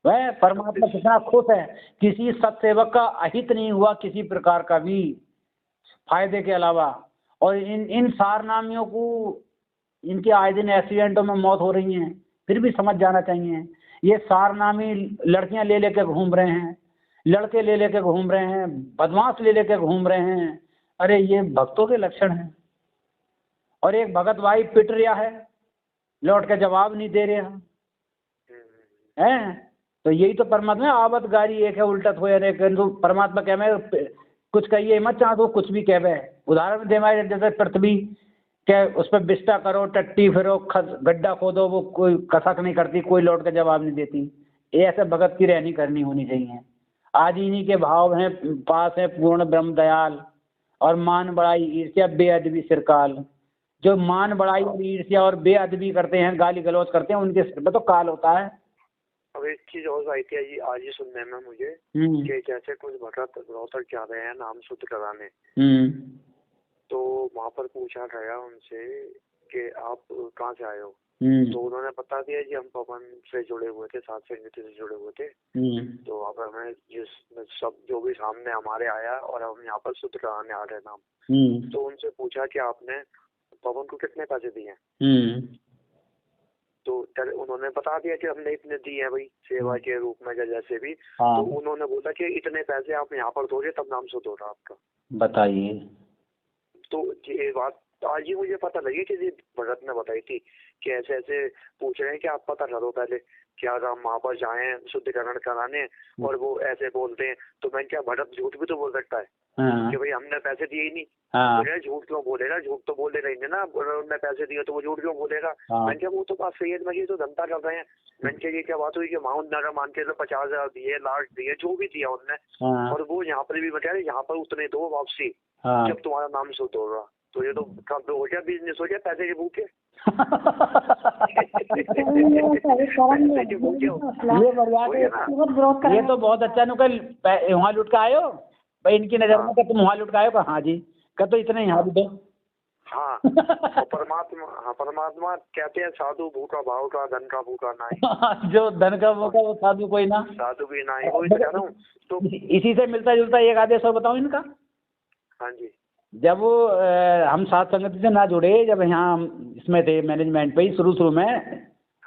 वह परमात्मा कितना खुश है। किसी सत्सेवक का अहित नहीं हुआ किसी प्रकार का भी, फायदे के अलावा। और इन सारनामियों को, इनके आए दिन एक्सीडेंटों में मौत हो रही है, फिर भी समझ जाना चाहिए। ये सारनामी लड़कियां ले लेके घूम रहे हैं, लड़के ले लेके घूम रहे हैं, बदमाश ले लेके घूम रहे हैं। अरे ये भक्तों के लक्षण हैं। और एक भगत भाई पिट रहा है, लौट के जवाब नहीं दे रहा है। तो यही तो परमात्मा, आवत गारी एक है उल्टत हो रे, किंतु परमात्मा कह में कुछ कहिए मत, चाह तो कुछ भी कहवे। उदाहरण दे हमारे जैसे पृथ्वी के उस पर बिस्टा करो, टट्टी फिरो, गड्ढा खोदो, वो कोई कसक नहीं करती, कोई लौट के जवाब नहीं देती। ये ऐसे भगत की रहनी करनी होनी चाहिए। आज इन्हीं के भाव हैं, पास है पूर्ण ब्रह्म दयाल, और मान बड़ाई ईर्ष्या बेअदबी सिरकाल। जो मान बड़ाई और ईर्ष्या और बेअदबी करते हैं, गाली गलौज करते हैं, उनके सिर पे तो काल होता है। अब एक चीज और आई थी आज ही सुनने में मुझे कि जैसे कुछ भगत रोहतक जा रहे हैं नाम शुद्ध कराने, तो वहाँ पर पूछा गया उनसे कि आप कहाँ से आए हो, तो उन्होंने बता दिया जी हम पवन से जुड़े हुए थे, साथ संगति से जुड़े हुए थे। तो अब हमें जिस सब जो भी सामने हमारे आया और हम यहाँ पर शुद्ध कराने आ रहे नाम, तो उनसे पूछा कि आपने पवन को कितने पैसे दिए? तो उन्होंने बता दिया कि हमने इतने दिए हैं भाई सेवा के रूप में जैसे भी। तो उन्होंने बोला कि इतने पैसे आप यहाँ पर दोगे तब नाम शुद्ध होगा आपका। बताइए। तो ये बात आज ही मुझे पता लगी कि भगत ने बताई थी कि ऐसे ऐसे पूछ रहे हैं कि आप पता करो पहले क्या हम वहाँ पर जाएं शुद्धिकरण कराने, और वो ऐसे बोलते हैं। तो मैं क्या भगत झूठ भी तो बोल सकता है कि भाई हमने पैसे दिए ही नहीं। बोले झूठ क्यों बोलेगा, झूठ तो बोले रहेंगे ना, उन्होंने पैसे दिए तो वो झूठ क्यों बोलेगा। मैंने क्या वो तो बात सही है, मैं तो धंधा कर रहे हैं। मैंने क्या ये क्या बात हुई कि माउंट नगर मान के 50,000 दिए, लाख दिए, जो भी दिया उनने, और वो यहाँ पर भी बता रहे यहाँ पर उतने दो वापसी जब तुम्हारा नाम शुद्ध होगा। तो ये तो कब हो गया, बिजनेस हो गया पैसे के भूखे। ये तो बहुत अच्छा नुकल वहाँ लुट के आयो भाई, इनकी नजर में तुम वहाँ लुट के आयो। हाँ जी, क्या तो इतने यहाँ भी दो। हाँ परमात्मा कहते हैं साधु भूखा भाव का, धन का भूखा नहीं। जो धन का भूखा वो साधु कोई ना, साधु भी नहीं। वही तो कह रहा हूँ। तो इसी से मिलता जुलता एक आदेश और बताऊँ इनका। हाँ जी। जब वो हम साथ संगति से ना जुड़े, जब यहाँ इसमें थे मैनेजमेंट पे ही शुरू में,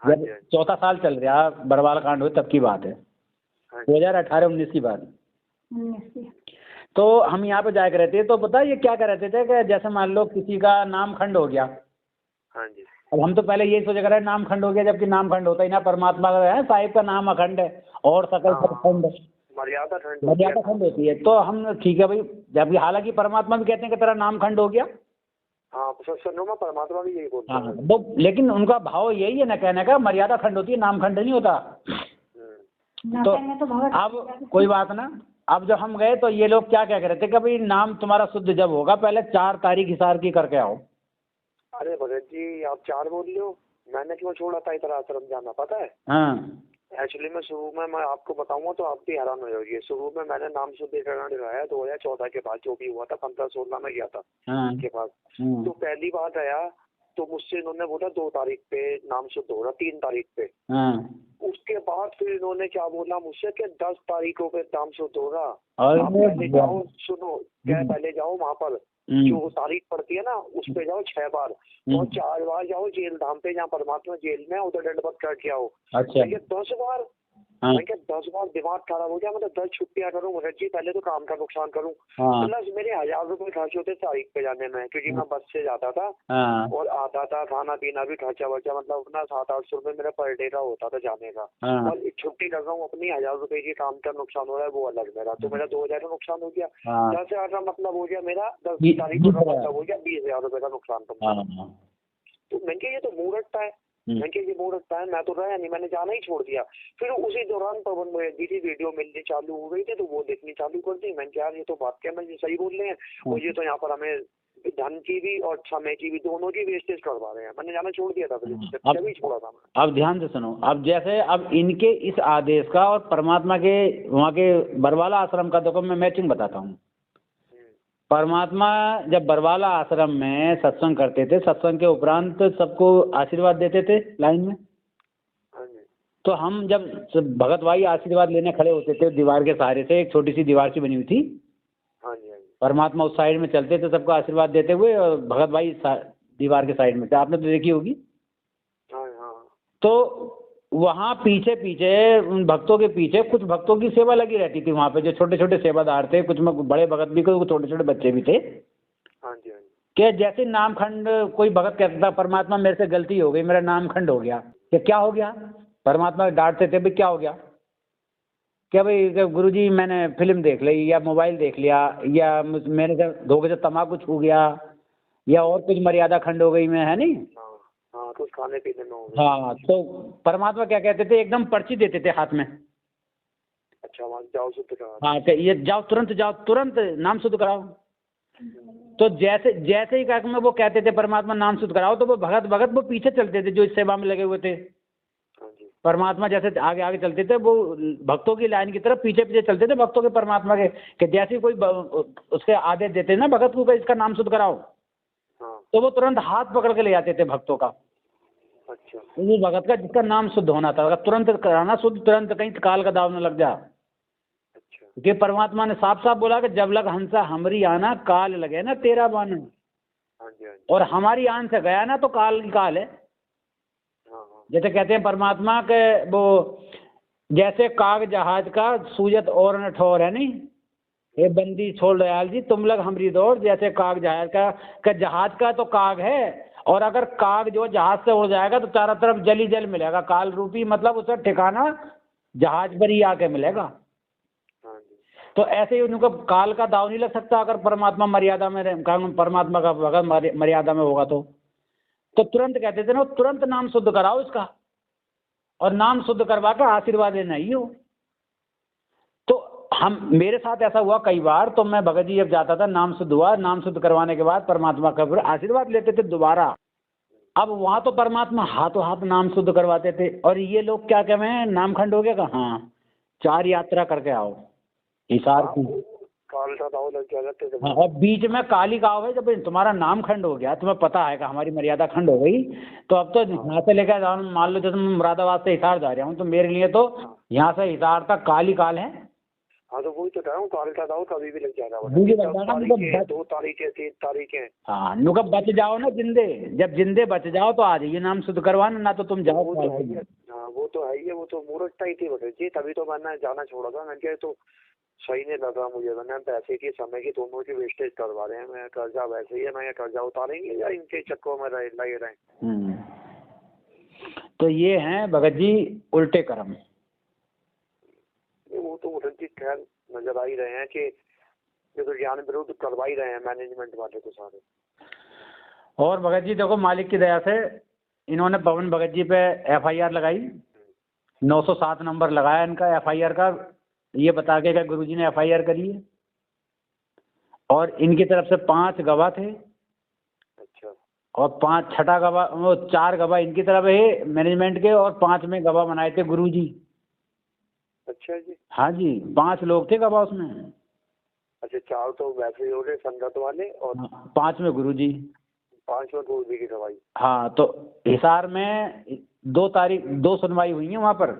जब 4था साल चल रहा बरवाल कांड हुए तब की बात है, 2018-19 की बात। तो हम यहाँ पे जाया करते थे, तो पता ये क्या कर रहे थे कि जैसे मान लो किसी का नाम खंड हो गया। हाँ जी। अब हम तो पहले यही सोचा कर रहे नाम खंड हो गया, जबकि नाम खंड होता ही ना, परमात्मा का है, साहिब का नाम अखंड है और सकल खंड है, मर्यादा खंड होती है। तो हम ठीक है भाई, जबकि हालांकि परमात्मा भी कहते हैं कि तेरा नाम खंड हो गया। हाँ में परमात्मा भी यही बोलता है। तो लेकिन उनका भाव यही है ना कहने का, मर्यादा खंड होती है, नाम खंड नहीं होता। तो अब कोई बात ना, अब जब हम गए तो ये लोग क्या कह रहे थे कि भाई नाम तुम्हारा शुद्ध जब होगा पहले 4 तारीख हिसार की करके आओ। अरे भगत जी आप 4 बोल रहे हो, मैंने क्यों छोड़ा था इतना आश्रम जाना, पता है? हाँ एक्चुअली मैं शुरू में मैं आपको बताऊंगा तो आप भी हैरान हो जाओगे। शुरू में मैंने नाम शुद्धिकरण कराया 2014 के बाद, जो भी हुआ था 15-16 में गया था के बाद। तो पहली बार आया तो मुझसे इन्होंने बोला 2 तारीख पे नाम शुद्ध हो रहा, 3 तारीख पे। उसके बाद फिर इन्होंने क्या बोला मुझसे कि 10 तारीखों पे नाम शुद्ध हो रहा, आप पहले जाओ, सुनो क्या पहले जाओ वहाँ पर जो तारीख पड़ती है ना उस पे जाओ 6 बार, और 4 बार जाओ जेल धाम पे जहाँ परमात्मा जेल में, उधर दंडवत करके आओ। अच्छा। ये 10 बार हाँ। मैं क्या 10 बार दिमाग खराब हो गया, मतलब 10 छुट्टियां करूँ मुरत जी, पहले तो काम का नुकसान करूँ, हाँ। प्लस मेरे 1000 रुपए खर्च होते तारीख पे जाने में, क्योंकि मैं बस से जाता था हाँ। और आता था, खाना पीना भी खर्चा वर्चा, मतलब अपना 700-800 रुपए मेरा पर डे का होता था जाने का। हाँ। और एक छुट्टी कर रहा हूँ अपनी, 1000 रुपए की काम का नुकसान हो रहा है, वो अलग मेरा, तो मेरा 2000 का नुकसान हो गया। हाँ। 10,000 का मतलब हो गया मेरा, 10 20 तारीख को का 20,000। मतलब हो गया 20,000 रुपए का नुकसान कम। हाँ। तो मैंने कहा ये तो मूर्खता है, मैंने कहा ये मूर्खता है, मैं तो रहा नहीं, मैंने जाना ही छोड़ दिया। फिर उसी दौरान पवन मुखर्जी की वीडियो मिलनी चालू हो गई थी, तो वो देखनी चालू कर दी। मैंने कहा यार ये तो बात क्या, मैं ये सही बोल रहे हैं, और ये तो यहाँ पर हमें धन की भी और समय की भी, दोनों की वेस्टेज करवा रहे हैं। मैंने जाना छोड़ दिया था, फिर तभी छोड़ा था मैं। अब ध्यान से सुनो, अब जैसे अब इनके इस आदेश का और परमात्मा के वहाँ के बरवाला आश्रम का देखो मैं मैचिंग बताता हूँ। परमात्मा जब बरवाला आश्रम में सत्संग करते थे, सत्संग के उपरांत सबको आशीर्वाद देते थे लाइन में। हाँ जी। तो हम जब भगत भाई आशीर्वाद लेने खड़े होते थे दीवार के सहारे से, एक छोटी सी दीवार सी बनी हुई थी, हाँ जी। हाँ जी। परमात्मा उस साइड में चलते थे सबको आशीर्वाद देते हुए, और भगत भाई दीवार के साइड में थे, आपने तो देखी होगी। हाँ हाँ। तो वहाँ पीछे पीछे उन भक्तों के पीछे कुछ भक्तों की सेवा लगी रहती थी वहाँ पे, जो छोटे छोटे सेवादार थे, कुछ में बड़े भगत भी, कुछ छोटे छोटे बच्चे भी थे। हाँ जी। हाँ जी। कि जैसे नामखंड कोई भगत कहता था परमात्मा मेरे से गलती हो गई, मेरा नामखंड हो गया, कि क्या हो गया, परमात्मा डांटते थे भाई क्या हो गया, क्या भाई गुरुजी मैंने फिल्म देख ली, या मोबाइल देख लिया, या मैंने धोखे से तम्बाकू छू गया, या और कुछ मर्यादा खंड हो गई मैं, है नहीं। हाँ, कुछ खाने पीने में हो गया। हाँ, तो परमात्मा क्या कहते थे, एकदम पर्ची देते थे हाथ में। अच्छा, वहाँ जाओ शुद्ध करा। हाँ, कि ये जाओ तुरंत नाम शुद्ध कराओ। तो जैसे जैसे ही में वो कहते थे परमात्मा नाम शुद्ध कराओ, तो वो भगत वो पीछे चलते थे जो इस सेवा में लगे हुए थे। हाँ जी। परमात्मा जैसे आगे आगे चलते थे, वो भक्तों की लाइन की तरफ पीछे पीछे चलते थे भक्तों के, परमात्मा के, कि जैसे कोई उसके आदेश देते ना भगत को इसका नाम शुद्ध कराओ, हाँ। तो वो तुरंत हाथ पकड़ के ले जाते थे भक्तों का। अच्छा। उस भगत का जिसका नाम शुद्ध होना था, अगर तुरंत कराना शुद्ध, तुरंत कहीं काल का दाव न लग जा। अच्छा। क्योंकि परमात्मा ने साफ साफ बोला कि जब लग हंसा हमरी आना, काल लगे ना तेरा बाना। हाँ जी। हाँ जी। और हमारी आन से गया ना तो काल की काल है। हाँ हाँ। जैसे कहते हैं परमात्मा के वो, जैसे काग जहाज का सूजत और न ठोर है नहीं, ये बंदी छोड़ दयाल जी तुम लग हमरी दौड़, जैसे काग जहाज का जहाज का तो काग है, और अगर काग जो जहाज से उड़ जाएगा तो चारों तरफ जल ही जल मिलेगा, काल रूपी, मतलब उसे ठिकाना जहाज पर ही आके मिलेगा। हाँ जी। तो ऐसे ही उनको काल का दाव नहीं लग सकता अगर परमात्मा मर्यादा में, परमात्मा का भगत मर्यादा में होगा तो तुरंत कहते थे ना, तुरंत नाम शुद्ध कराओ इसका, और नाम शुद्ध करवा कर आशीर्वाद लेना ही हो। तो हम, मेरे साथ ऐसा हुआ कई बार, तो मैं भगत जी जब जाता था, नाम शुद्ध हुआ, नाम शुद्ध करवाने के बाद परमात्मा का फिर आशीर्वाद लेते थे दोबारा। अब वहाँ तो परमात्मा हाथों हाथ नाम शुद्ध करवाते थे, और ये लोग क्या कह रहे हैं, नामखंड हो गया का, हाँ 4 यात्रा करके आओ हिसार की। काल का दाव लग जाता हाँ, और बीच में काली गाँव है, जब तुम्हारा नाम खंड हो गया, तुम्हें पता है कि हमारी मर्यादा खंड हो गई, तो अब तो यहाँ से लेकर जाओ, मान लो जैसे मैं मुरादाबाद से हिसार जा रहा हूँ, तो मेरे लिए तो यहाँ से हिसार तक काली काल है। हाँ, तो वही तो कह रहा हूँ, काल का दाव कभी भी लग जाएगा। 2 तारीखें 3 तारीखें। हाँ, नुका बच जाओ ना जिंदे, जब जिंदे बच जाओ तो आ जाइए नाम शुद्ध करवाना, ना तो तुम जाओ। वो तो है ही है। हाँ, वो तो है ही है, वो तो मूर्खता ही थी भगत जी, तभी तो मैंने जाना छोड़ा था। मैंने कहा तो सही नहीं लगा मुझे, मैंने पैसे की समय की दोनों की वेस्टेज करवा रहे हैं। मैं कर्जा वैसे ही है, मैं कर्जा उतारेंगे या इनके चक्कों में लगे रहें। तो ये हैं भगत जी उल्टे कर्म। वो तो भगत जी खैर नजर आ ही रहे हैं कि ये तो ज्ञान विरुद्ध करवा ही रहे हैं मैनेजमेंट वाले तो सारे। और भगत जी देखो, मालिक की दया से इन्होंने पवन भगत जी पे FIR लगाई, 907 नंबर लगाया इनका FIR का, ये बता के क्या गुरुजी ने FIR करी है, और इनकी तरफ से 5 गवाह थे। अच्छा। और 5 छठा गवाह, वो 4 गवाह इनकी तरफ है मैनेजमेंट के, और 5 में गवाह बनाए थे गुरुजी। अच्छा जी। हाँ जी, 5 लोग थे गवाह उसमें। अच्छा, 4 तो वैसे ही हो गए संगत वाले, और 5 में गुरुजी, 5 में गुरुजी की गवाही। हाँ, तो हिसार में 2 तारीख 2 सुनवाई हुई है वहाँ पर।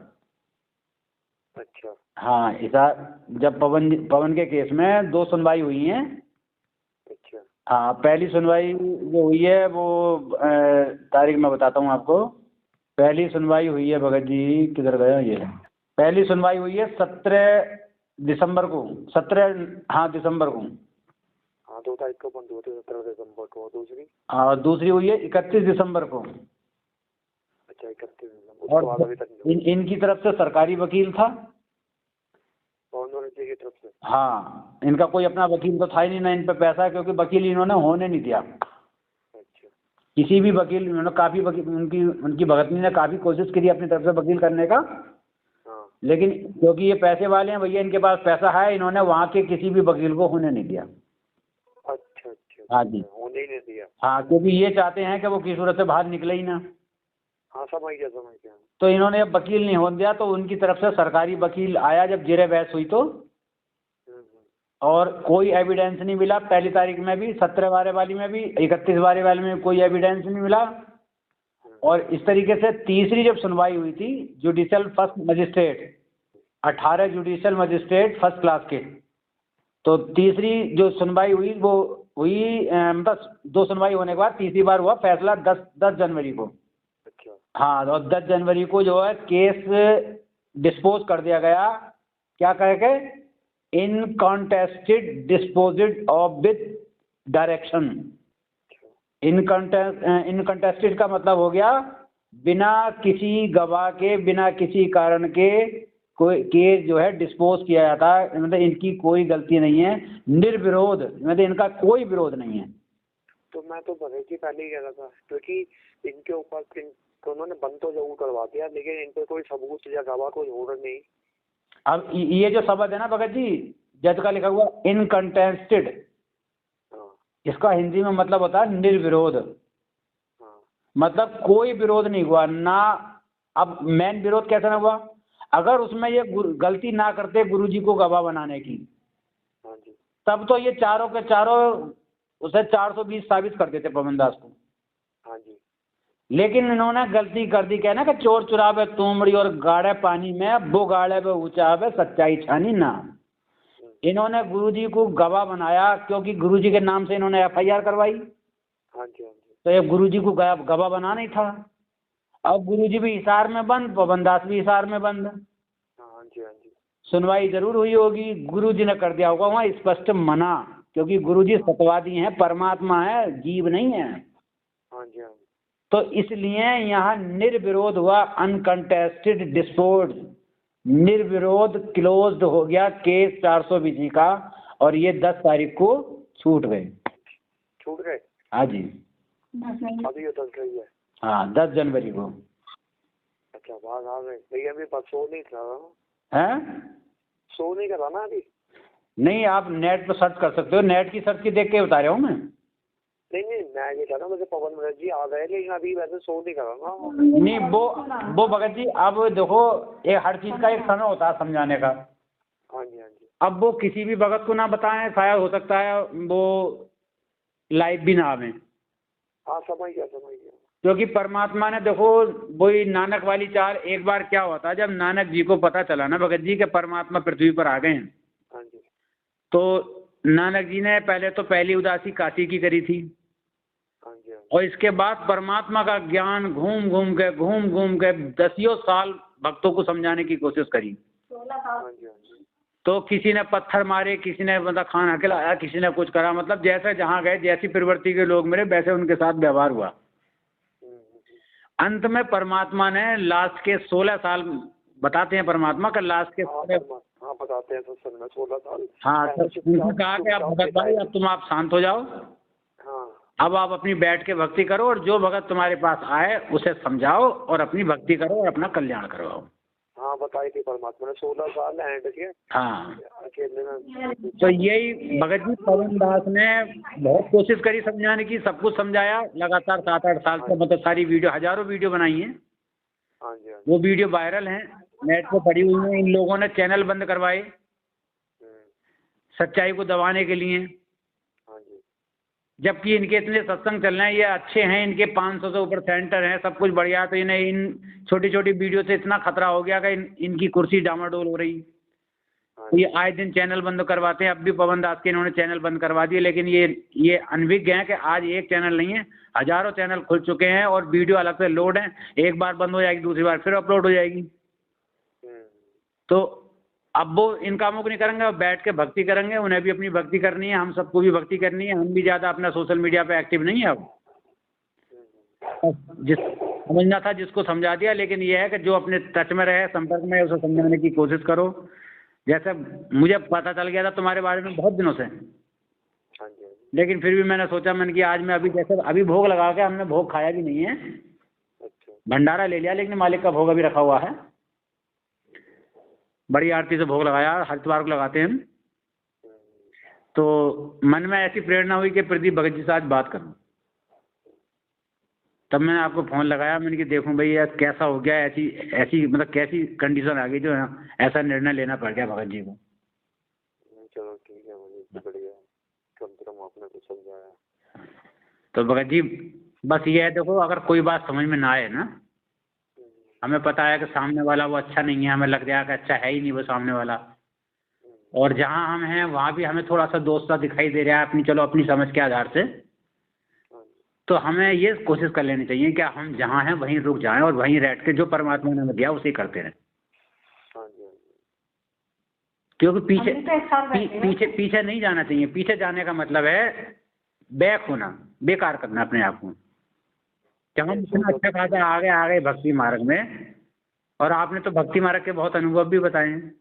अच्छा। हाँ, हिसार जब पवन के केस में 2 सुनवाई हुई हैं। अच्छा। हाँ, पहली सुनवाई जो हुई है वो तारीख मैं बताता हूँ आपको। पहली सुनवाई हुई है भगत जी, किधर गया ये, पहली सुनवाई हुई है 17 दिसंबर को, 17 हाँ दिसंबर को। हाँ 2 तारीख को बंद हुए थे, 17 दिसंबर को। दूसरी? और दूसरी हुई है 31 दिसंबर को। अच्छा 31 दिसंबर। उसके बाद अभी तक नहीं हुई। इनकी तरफ से सरकारी वकील था। पवन जी की तरफ से? हाँ, इनका कोई अपना वकील तो था ही नहीं, ना इन पे पैसा, क्योंकि वकील इन्होंने होने नहीं दिया। अच्छा। किसी भी वकील, इन्होंने काफ़ी वकील, उनकी भगतनी ने काफ़ी कोशिश करी अपनी तरफ से वकील करने का, हाँ। लेकिन क्योंकि ये पैसे वाले हैं भैया, इनके पास पैसा है, इन्होंने वहाँ के किसी भी वकील को होने नहीं दिया। अच्छा अच्छा। हाँ जी। होने ही नहीं दिया। हाँ, क्योंकि ये चाहते हैं कि वो किसी सूरत से बाहर निकले ही ना। हाँ समझ गया। तो इन्होंने अब वकील नहीं होने दिया, तो उनकी तरफ से सरकारी वकील आया जब जेरे बहस हुई तो, और कोई एविडेंस नहीं मिला। पहली तारीख में भी, 17 वाली में भी, 31 वाली में कोई एविडेंस नहीं मिला। और इस तरीके से तीसरी जब सुनवाई हुई थी, judicial first magistrate, 18 judicial magistrate first class के, तो तीसरी जो सुनवाई हुई वो हुई, मतलब 2 सुनवाई होने के बाद तीसरी बार हुआ फैसला 10 जनवरी को। अच्छा। हाँ, और 10 जनवरी को जो है केस डिस्पोज कर दिया गया। क्या कह के? इनकॉन्टेस्टेड डिस्पोजिड ऑफ विद डायरेक्शन। इनकॉन्टेस्टेड का मतलब हो गया बिना किसी गवाह के, बिना किसी कारण के कोई केस जो है डिस्पोज किया जाता है, मतलब इनकी कोई गलती नहीं है, निर्विरोध, मतलब इनका कोई विरोध नहीं है। तो मैं तो भगत जी पहले ही कह रहा था, क्योंकि इनके ऊपर उन्होंने बंद तो जरूर करवा दिया, लेकिन इन पे कोई सबूत या गवाह कोई हो नहीं। अब ये जो शब्द है ना भगत जी, जज का लिखा हुआ इनकॉन्टेस्टेड, इसका हिंदी में मतलब होता है निर्विरोध। मतलब कोई विरोध नहीं हुआ ना। अब मेन विरोध कैसे ना हुआ? अगर उसमें ये गलती ना करते गुरुजी को गवाह बनाने की, तब तो ये चारों के चारों उसे 420 साबित कर देते पवन दास को। हाँ जी। लेकिन इन्होंने गलती कर दी, कहना कि चोर चुरावे तुमड़ी और गाड़े पानी में, वो गाड़े पे ऊंचावे सच्चाई छानी ना। इन्होंने गुरुजी को गवाह बनाया, क्योंकि गुरुजी के नाम से इन्होंने FIR करवाई। हाँ जी। तो ये गुरुजी को गवाह बनाना ही था। अब गुरुजी भी हिसार में बंद, पवन दास भी हिसार में बंद। हाँ जी। सुनवाई जरूर हुई होगी, गुरुजी ने कर दिया होगा वहाँ स्पष्ट मना, क्योंकि गुरुजी सत्यवादी हैं, परमात्मा है, जीव नहीं है। हाँ जी। तो इसलिए यहाँ निर्विरोध हुआ, अनकंटेस्टेड डिस्पोज, निर्विरोध क्लोज्ड हो गया केस 420 का, और ये 10 तारीख को छूट गए। छूट गए? हाँ जी। अभी ये 10 गई है? हाँ, 10 जनवरी को। अच्छा, बात आ गई भैया। अभी बस सो नहीं कर रहा हैं? सो नहीं कर रहा ना अभी? नहीं, आप नेट पर सर्च कर सकते हो, नेट की सर्च की देख के बता रहा हूँ मैं। नहीं, मैं ये कह रहा हूँ, मुझे पवन भगत जी आ गए, लेकिन अभी वैसे सो नहीं कर रहा ना। नहीं, वो भगत जी, अब देखो, ये हर चीज का एक समय होता है समझाने का। हाँ जी। हाँ जी। अब वो किसी भी भगत को ना बताएं, शायद हो सकता है वो लाइव भी ना आवे। हाँ समझ गया। क्योंकि परमात्मा ने देखो, वही नानक वाली चाल, एक बार क्या हुआ था, जब नानक जी को पता चला ना भगत जी के परमात्मा पृथ्वी पर आ गए हैं, हाँ जी। तो नानक जी ने पहले तो पहली उदासी काशी की करी थी। हाँ जी। और इसके बाद परमात्मा का ज्ञान घूम घूम के 10 साल भक्तों को समझाने की कोशिश करी। हाँ जी। तो किसी ने पत्थर मारे, किसी ने मतलब खाना खिलाया, किसी ने कुछ करा, मतलब जैसे जहाँ गए, जैसी प्रवृत्ति के लोग मिले, वैसे उनके साथ व्यवहार हुआ। अंत में परमात्मा ने लास्ट के 16 साल, बताते हैं परमात्मा का लास्ट के हाँ बताते हैं सत्संग में 16 साल। हाँ, तो उन्होंने कहा कि आप भगत भाई, अब तुम आप शांत हो जाओ। हाँ। अब आप अपनी बैठ के भक्ति करो, और जो भगत तुम्हारे पास आए उसे समझाओ, और अपनी भक्ति करो, और अपना कल्याण करवाओ। हाँ बताई थी परमात्मा ने 16 साल एंड के। हाँ, अकेले में। तो यही भगत जी पवन दास ने बहुत कोशिश करी समझाने की, सब कुछ समझाया लगातार 7-8 साल से, मतलब सारी वीडियो, हजारों वीडियो बनाई हैं। हाँ जी। वो वीडियो वायरल हैं, नेट पे पड़ी हुई हैं। इन लोगों ने चैनल बंद करवाए सच्चाई को दबाने के लिए। हाँ जी। जबकि इनके इतने सत्संग चल रहे हैं, ये अच्छे हैं, इनके 500 से ऊपर सेंटर हैं, सब कुछ बढ़िया है, तो इन्हें इन छोटी छोटी वीडियो से इतना खतरा हो गया कि इनकी कुर्सी डामाडोल हो रही। तो ये आए दिन चैनल बंद करवाते हैं। अब भी पवन दास के इन्होंने चैनल बंद करवा दिए, लेकिन ये अनभिज्ञ हैं कि आज एक चैनल नहीं है, हजारों चैनल खुल चुके हैं, और वीडियो अलग से लोड है। एक बार बंद हो जाएगी, दूसरी बार फिर अपलोड हो जाएगी। तो अब वो इन कामों को नहीं करेंगे, अब बैठ के भक्ति करेंगे, उन्हें भी अपनी भक्ति करनी है, हम सबको भी भक्ति करनी है, हम भी ज़्यादा अपना सोशल मीडिया पे एक्टिव नहीं है अब। जिस समझना था जिसको समझा दिया, लेकिन ये है कि जो अपने टच में रहे, संपर्क में, उसे समझाने की कोशिश करो। जैसे मुझे पता चल गया था तुम्हारे बारे में बहुत दिनों से, लेकिन फिर भी मैंने सोचा, मैंने कि आज मैं अभी जैसे अभी भोग लगा के, हमने भोग खाया भी नहीं है, भंडारा ले लिया, लेकिन मालिक का भोग अभी रखा हुआ है। बड़ी आरती से भोग लगाया, हर इतवार को लगाते हैं हम। तो मन में ऐसी प्रेरणा हुई कि प्रदीप भगत जी से आज बात करूं, तब मैंने आपको फ़ोन लगाया। मैंने कि देखूं भाई यार कैसा हो गया, ऐसी ऐसी मतलब कैसी कंडीशन आ गई जो ऐसा निर्णय लेना पड़ गया भगत जी को। चलो ठीक है, मुझे बढ़िया, कम से कम आपने तो समझाया। तो भगत जी बस ये है, देखो अगर कोई बात समझ में ना आए ना, हमें पता है कि सामने वाला वो अच्छा नहीं है, हमें लग जाएगा कि अच्छा है ही नहीं वो सामने वाला, और जहाँ हम हैं वहाँ भी हमें थोड़ा सा दोस्त सा दिखाई दे रहा है अपनी, चलो अपनी समझ के आधार से, तो हमें ये कोशिश कर लेनी चाहिए कि हम जहाँ हैं वहीं रुक जाएं और वहीं बैठ के जो परमात्मा ने हमें दिया उसे करते रहें। क्योंकि पीछे नहीं जाना चाहिए। पीछे जाने का मतलब है बैक होना, बेकार करना अपने आप को। जब हम इतना अच्छा खासा आ गए भक्ति मार्ग में, और आपने तो भक्ति मार्ग के बहुत अनुभव भी बताए हैं।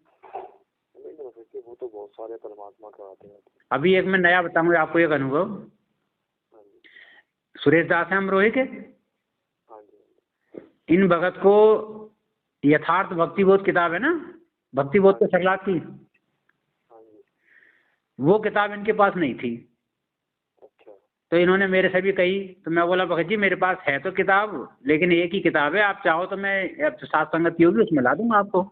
वो तो बहुत सारे परमात्मा कराते हैं। अभी एक मैं नया बताऊंगा आपको एक अनुभव। सुरेश दास हैं अमरोही के, इन भगत को यथार्थ भक्ति बोध किताब है ना, भक्ति बोध के सरलाद की, वो किताब इनके पास नहीं थी। तो इन्होंने मेरे से भी कही, तो मैं बोला भगत जी मेरे पास है तो किताब, लेकिन एक ही किताब है, आप चाहो तो मैं सात संगत की होगी उसमें ला दूंगा आपको,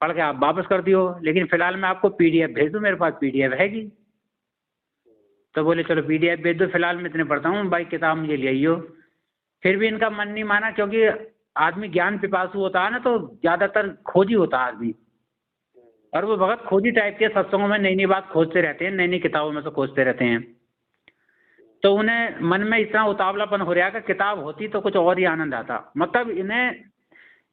पढ़ के आप वापस कर दियो, लेकिन फिलहाल मैं आपको पीडीएफ भेज दूँ, मेरे पास पीडीएफ हैगी। तो बोले चलो पीडीएफ भेज दो, फिलहाल मैं इतने पढ़ता हूँ, भाई किताब मुझे ले आइयो। फिर भी इनका मन नहीं माना, क्योंकि आदमी ज्ञान पिपासु होता है ना, तो ज़्यादातर खोजी होता है आदमी, और वो भगत खोजी टाइप के, सत्संगों में नई नई बात खोजते रहते हैं, नई नई किताबों में से खोजते रहते हैं। तो उन्हें मन में इतना उतावलापन हो रहा है कि किताब होती तो कुछ और ही आनंद आता। मतलब इन्हें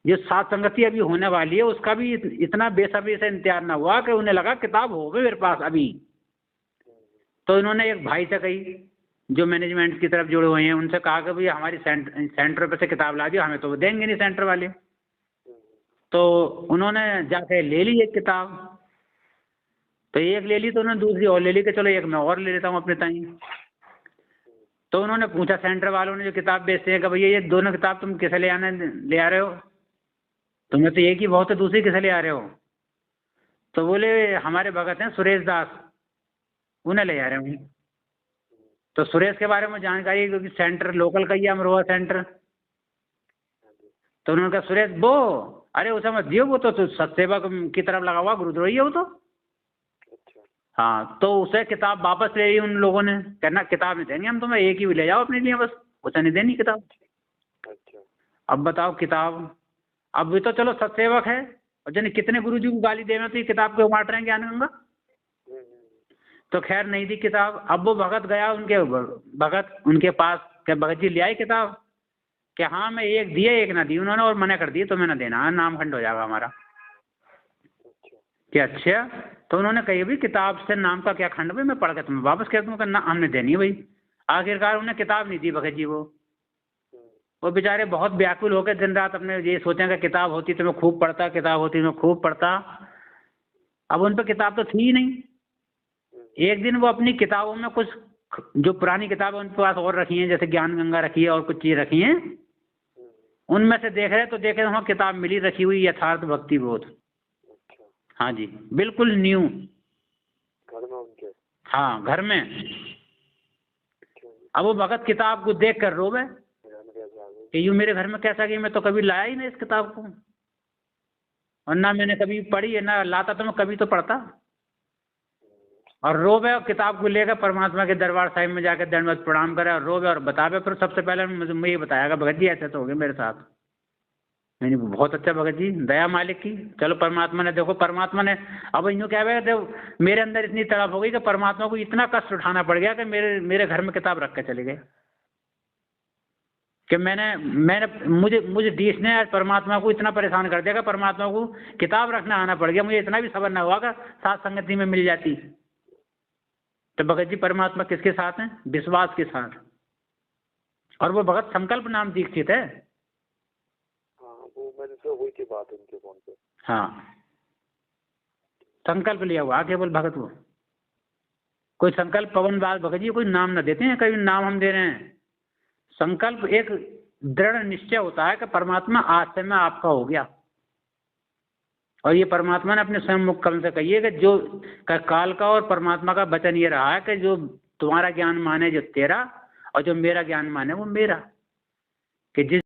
जो सात संगति अभी होने वाली है उसका भी इतना बेसब्री से इंतजार ना हुआ कि उन्हें लगा किताब हो गई मेरे पास अभी। तो इन्होंने एक भाई से कही जो मैनेजमेंट की तरफ जुड़े हुए हैं, उनसे कहा कि भाई हमारी सेंटर पे से किताब ला दियो, हमें तो वो देंगे नहीं सेंटर वाले। तो उन्होंने जाके ले ली एक किताब, तो एक ले ली, तो उन्होंने दूसरी और ले ली कि चलो एक मैं और ले लेता हूँ अपने ताई। तो उन्होंने पूछा सेंटर वालों ने जो किताब बेचते हैं कि भैया ये दोनों किताब तुम किसे ले आ रहे हो, तुम्हें तो एक ही बहुत है, दूसरी किसे ले आ रहे हो? तो बोले हमारे भगत हैं सुरेश दास, उन्हें ले आ रहे हूँ। तो सुरेश के बारे में जानकारी, क्योंकि सेंटर लोकल का ही है अमरोहा सेंटर। तो उन्होंने कहा सुरेश वो, अरे उसे मत दियो, वो तो सतसेवक की तरफ लगा हुआ गुरुद्रोही है वो तो। हाँ, तो उसे किताब वापस ले ली उन लोगों ने, कहना किताब नहीं देंगे हम तुम्हें, एक ही ले जाओ अपने लिए बस, उसे नहीं देनी किताब। अब बताओ किताब, अब भी तो चलो सतसेवक है, और जन कितने गुरुजी को गाली देना, तो ये किताब क्यों बांट रहे हैं ज्ञान गंगा। तो खैर नहीं दी किताब। अब वो भगत गया उनके पास, क्या भगत जी ले आए किताब? कि हाँ मैं एक दिए एक ना दी उन्होंने, और मना कर दिए तो मैं ना देना, नाम खंड हो जाएगा हमारा। क्या अच्छा? तो उन्होंने कही भाई किताब से नाम का क्या खंड, भाई मैं पढ़ के तुम्हें वापस कर दूँगा ना, हमने देनी है भाई। आखिरकार उन्हें किताब नहीं दी भगत जी। वो बेचारे बहुत व्याकुल होकर दिन रात अपने ये सोचें कि किताब होती तो मैं खूब पढ़ता, किताब होती मैं खूब पढ़ता। अब उन पर किताब तो थी ही नहीं। एक दिन वो अपनी किताबों में कुछ जो पुरानी किताबें उनके पास और रखी हैं, जैसे ज्ञान गंगा रखी है और कुछ चीज़ रखी हैं, उनमें से देख रहे तो देखे वहाँ किताब मिली रखी हुई, यथार्थ भक्ति बोध। हाँ जी, बिल्कुल न्यू, घर में उनके। हाँ घर में। अब वो भगत किताब को देख कर रोवे कि यूँ मेरे घर में कैसा गई, मैं तो कभी लाया ही नहीं इस किताब को, और ना मैंने कभी पढ़ी है, ना लाता तो मैं कभी तो पढ़ता। और रोवे और किताब को लेकर परमात्मा के दरबार साहिब में जाकर दंडवत प्रणाम करे और रोवे और बतावे। फिर सबसे पहले मुझे ये बताया भगत जी ऐसे तो हो गए मेरे साथ। नहीं बहुत अच्छा भगत जी, दया मालिक की। चलो परमात्मा ने, देखो परमात्मा ने, अब यूँ क्या है, देखो मेरे अंदर इतनी तड़प हो गई कि परमात्मा को इतना कष्ट उठाना पड़ गया कि मेरे घर में किताब रख के चले गए। कि मैंने मुझे डीस ने आज परमात्मा को इतना परेशान कर दिया कि परमात्मा को किताब रखना आना पड़ गया, मुझे इतना भी सब्र ना हुआ कि साथ संगति में मिल जाती। तो भगत जी परमात्मा किसके साथ हैं? विश्वास के साथ। और वो भगत संकल्प नाम दीक्षित है। हाँ, वो मेरे से हुई थी बात उनके फोन पे। हाँ, संकल्प लिया हुआ केवल भगत वो। कोई संकल्प पवन बाल भगत जी कोई नाम ना देते हैं, कभी नाम हम दे रहे हैं। संकल्प एक दृढ़ निश्चय होता है कि परमात्मा आज से मैं आपका हो गया। और ये परमात्मा ने अपने स्वयं मुख कम से कही है कि जो काल का और परमात्मा का वचन ये रहा है कि जो तुम्हारा ज्ञान माने जो तेरा, और जो मेरा ज्ञान माने वो मेरा। कि जिस